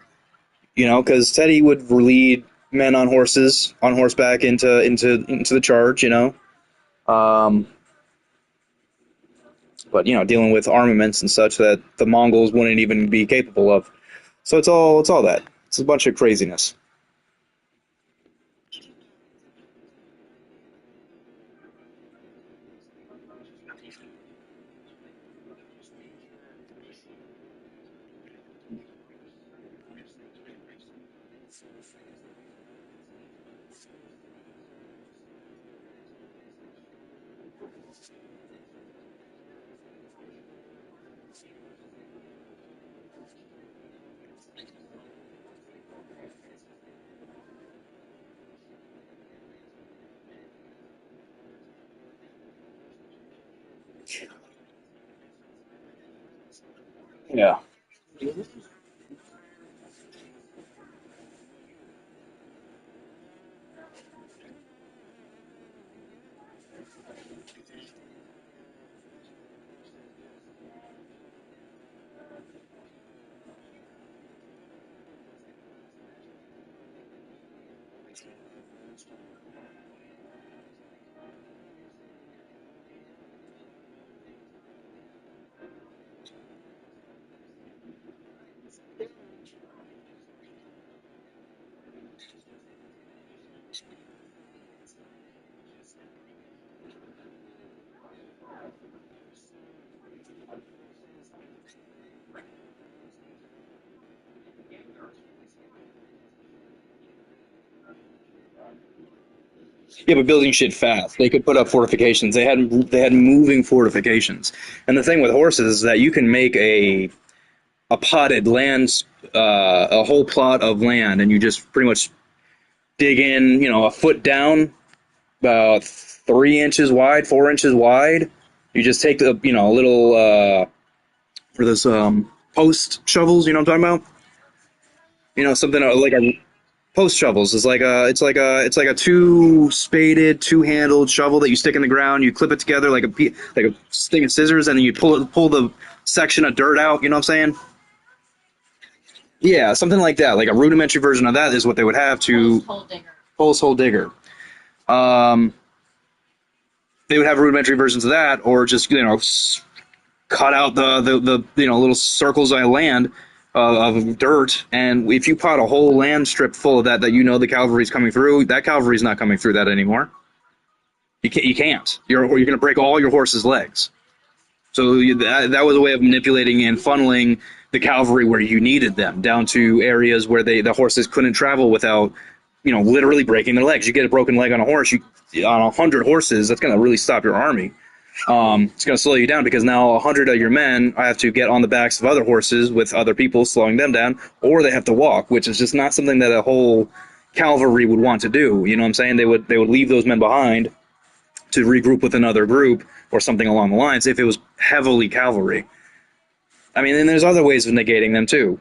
because Teddy would lead men on horseback into the charge. Um, but dealing with armaments and such that the Mongols wouldn't even be capable of. So it's all that. It's a bunch of craziness. Yeah. Yeah, but building shit fast. They could put up fortifications. They had moving fortifications. And the thing with horses is that you can make a potted land, a whole plot of land, and you just pretty much dig in, a foot down, about 3 inches wide, 4 inches wide, You just take the a little for this post shovels. You know what I'm talking about? Something like a post shovels is like a two spaded, two handled shovel that you stick in the ground. You clip it together like a thing of scissors, and then you pull the section of dirt out. You know what I'm saying? Yeah, something like that. Like a rudimentary version of that is what they would have to Hole digger. post hole digger. Um, they would have rudimentary versions of that, or just cut out the little circles of land of dirt, and if you pot a whole land strip full of that the cavalry's coming through, that cavalry's not coming through that anymore. You can't. You're going to break all your horse's legs. So that was a way of manipulating and funneling the cavalry where you needed them down to areas where the horses couldn't travel without literally breaking their legs. You get a broken leg on a horse, on 100 horses, that's going to really stop your army. It's going to slow you down because now 100 of your men have to get on the backs of other horses with other people slowing them down, or they have to walk, which is just not something that a whole cavalry would want to do. You know what I'm saying? They would leave those men behind to regroup with another group or something along the lines if it was heavily cavalry. I mean, and there's other ways of negating them too.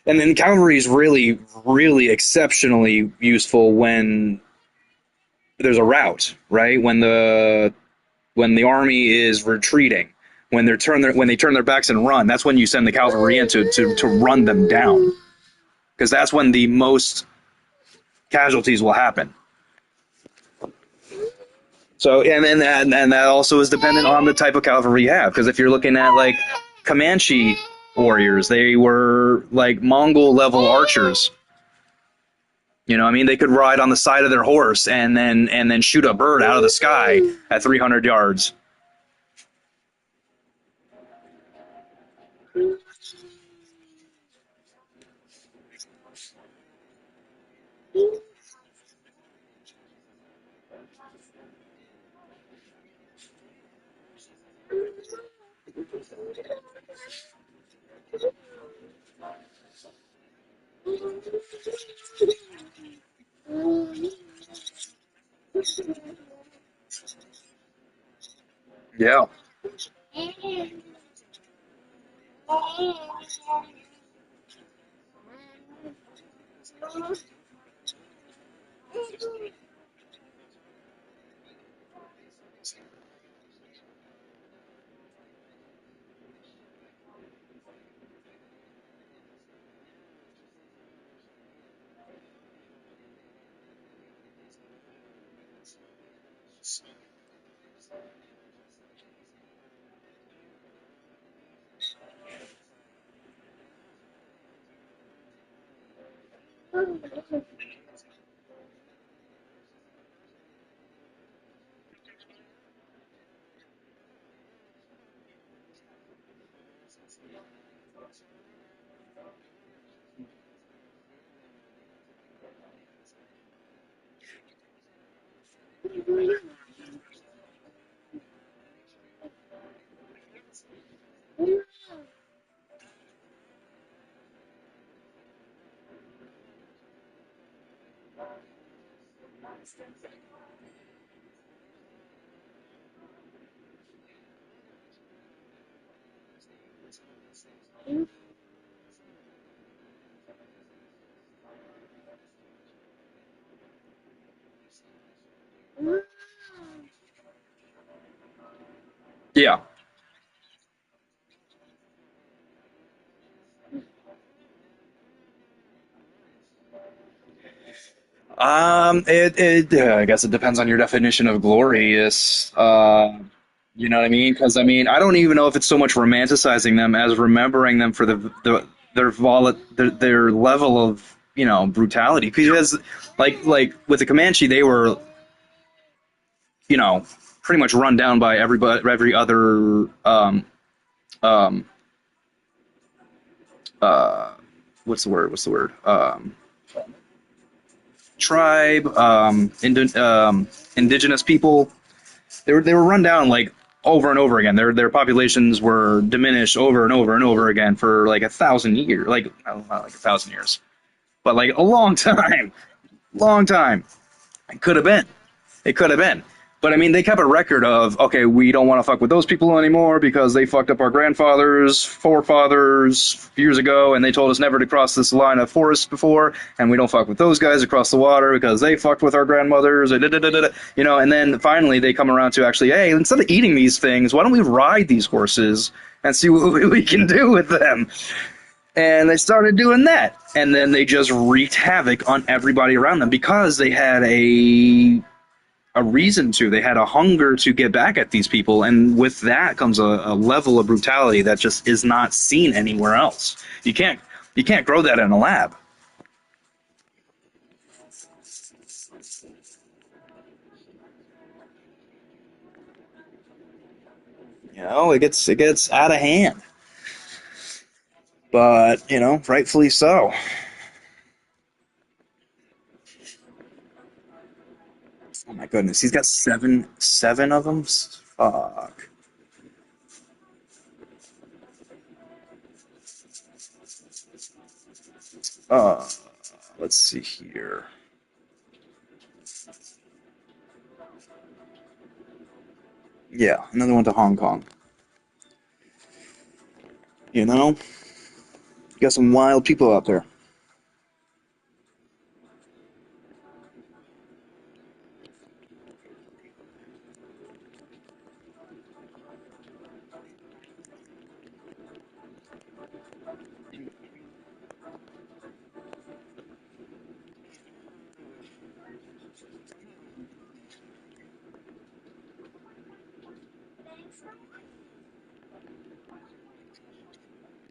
And then cavalry is really, really exceptionally useful when there's a rout, right? When the army is retreating, when they turn their backs and run, that's when you send the cavalry in to run them down, because that's when the most casualties will happen. So and that also is dependent on the type of cavalry you have, because if you're looking at like Comanche warriors, they were like Mongol level archers. You know what I mean? They could ride on the side of their horse and then shoot a bird out of the sky at 300 yards. Yeah. Yeah. I guess it depends on your definition of glorious. You know what I mean? Because I mean, I don't even know if it's so much romanticizing them as remembering them for their level of brutality. Because like with the Comanche, they were pretty much run down by every other um, what's the word? Tribe, indigenous people. They were run down like over and over again. Their populations were diminished over and over and over again for like 1,000 years. Like not like 1,000 years, but like a long time, long time. It could have been. It could have been. But I mean, they kept a record of, okay, we don't want to fuck with those people anymore because they fucked up our grandfathers, forefathers years ago, and they told us never to cross this line of forest before, and we don't fuck with those guys across the water because they fucked with our grandmothers, you know. And then finally they come around to actually, hey, instead of eating these things, why don't we ride these horses and see what we can do with them? And they started doing that, and then they just wreaked havoc on everybody around them because they had a reason to. They had a hunger to get back at these people, and with that comes a level of brutality that just is not seen anywhere else. You can't grow that in a lab. You know, it gets out of hand, but you know, rightfully so. Oh my goodness, he's got seven of them. Fuck. Uh, let's see here. Yeah, another one to Hong Kong. You know, you got some wild people out there.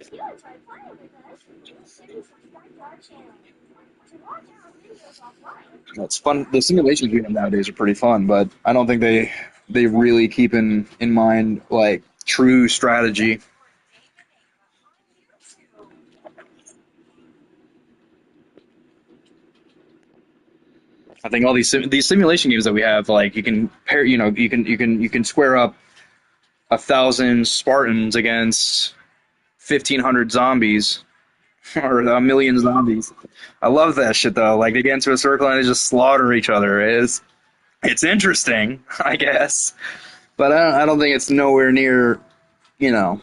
If you enjoy playing with us, be sure to subscribe to our channel. To watch our videos offline, It's fun. The simulations we have nowadays are pretty fun, but I don't think they really keep in mind like true strategy. I think all these simulation games that we have, like you can pair, you know, you can square up 1,000 Spartans against 1,500 zombies or a million zombies. I love that shit though. Like they get into a circle and they just slaughter each other. It's interesting, I guess, but I don't think it's nowhere near, you know,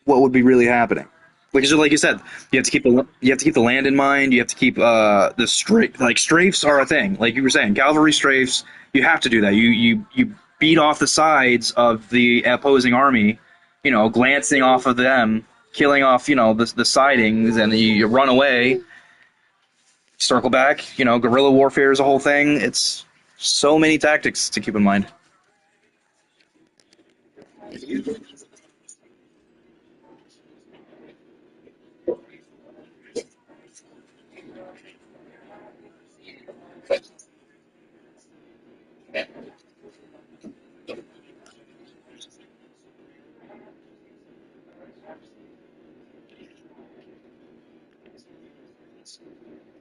what would be really happening. Because, like you said, you have to keep the land in mind. You have to keep the strafes are a thing. Like you were saying, cavalry strafes. You have to do that. You beat off the sides of the opposing army. You know, glancing off of them, killing off the sidings, and you run away, circle back. You know, guerrilla warfare is a whole thing. It's so many tactics to keep in mind.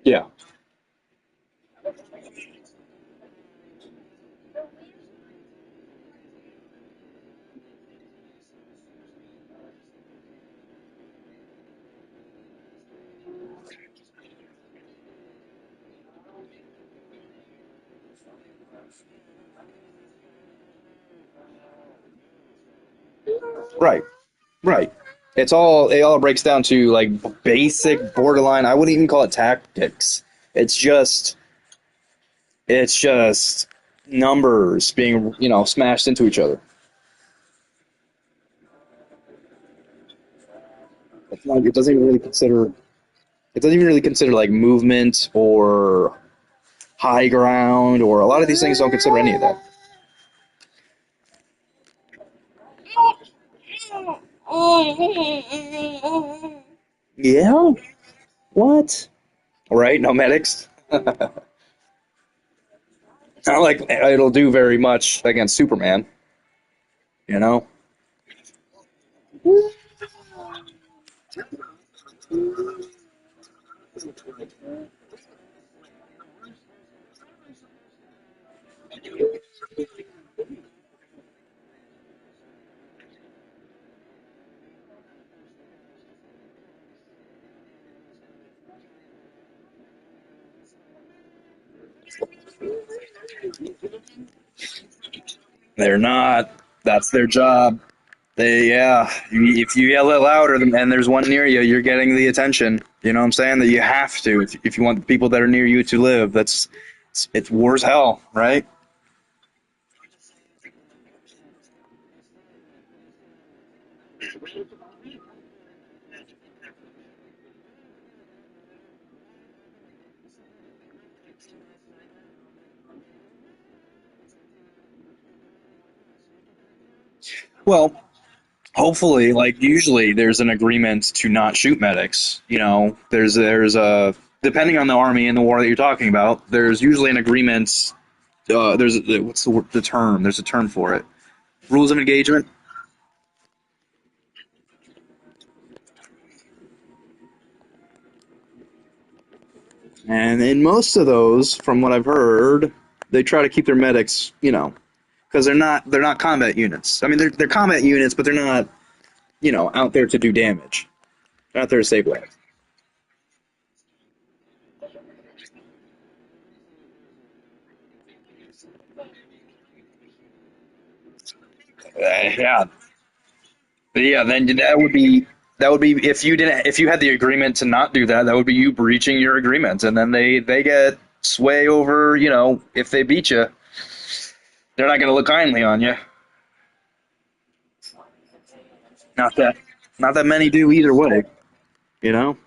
Yeah. Right. Right. It all breaks down to like basic borderline. I wouldn't even call it tactics. It's just it's just numbers being smashed into each other. It's not, it doesn't even really consider like movement or high ground, or a lot of these things don't consider any of that. Yeah. What? Right? No medics. Not like it'll do very much against Superman. You know. They're not. That's their job. If you yell it louder and there's one near you, you're getting the attention. You know what I'm saying? That you have to if you want the people that are near you to live. It's war's hell, right? Well, hopefully, like usually, there's an agreement to not shoot medics. There's a depending on the army and the war that you're talking about. There's usually an agreement. There's what's the term? There's a term for it. Rules of engagement. And in most of those, from what I've heard, they try to keep their medics, because they're not combat units. I mean, they're combat units, but they're not, out there to do damage. They're out there to save lives. Yeah, but yeah. Then that would be if you had the agreement to not do that. That would be you breaching your agreement, and then they get sway over. If they beat you, they're not going to look kindly on you. Not that not that many do either way. You know.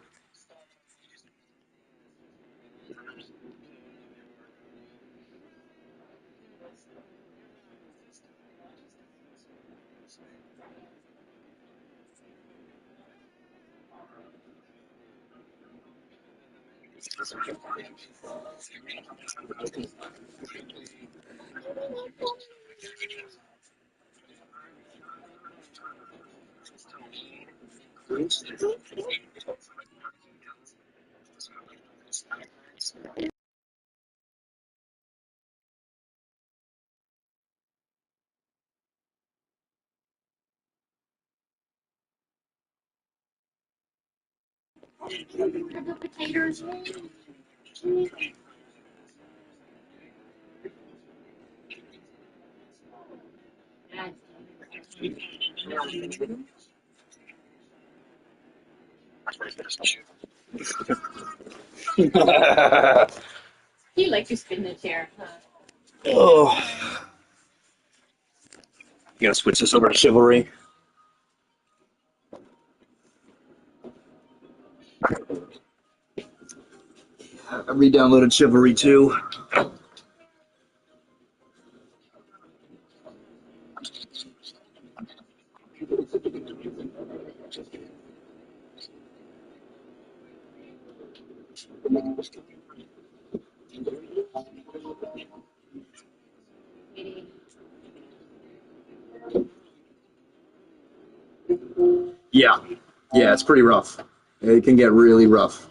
The potatoes. He likes to spin the chair, huh? Oh, you gotta switch this over to chivalry. I re-downloaded chivalry too. Yeah, yeah, it's pretty rough. It can get really rough.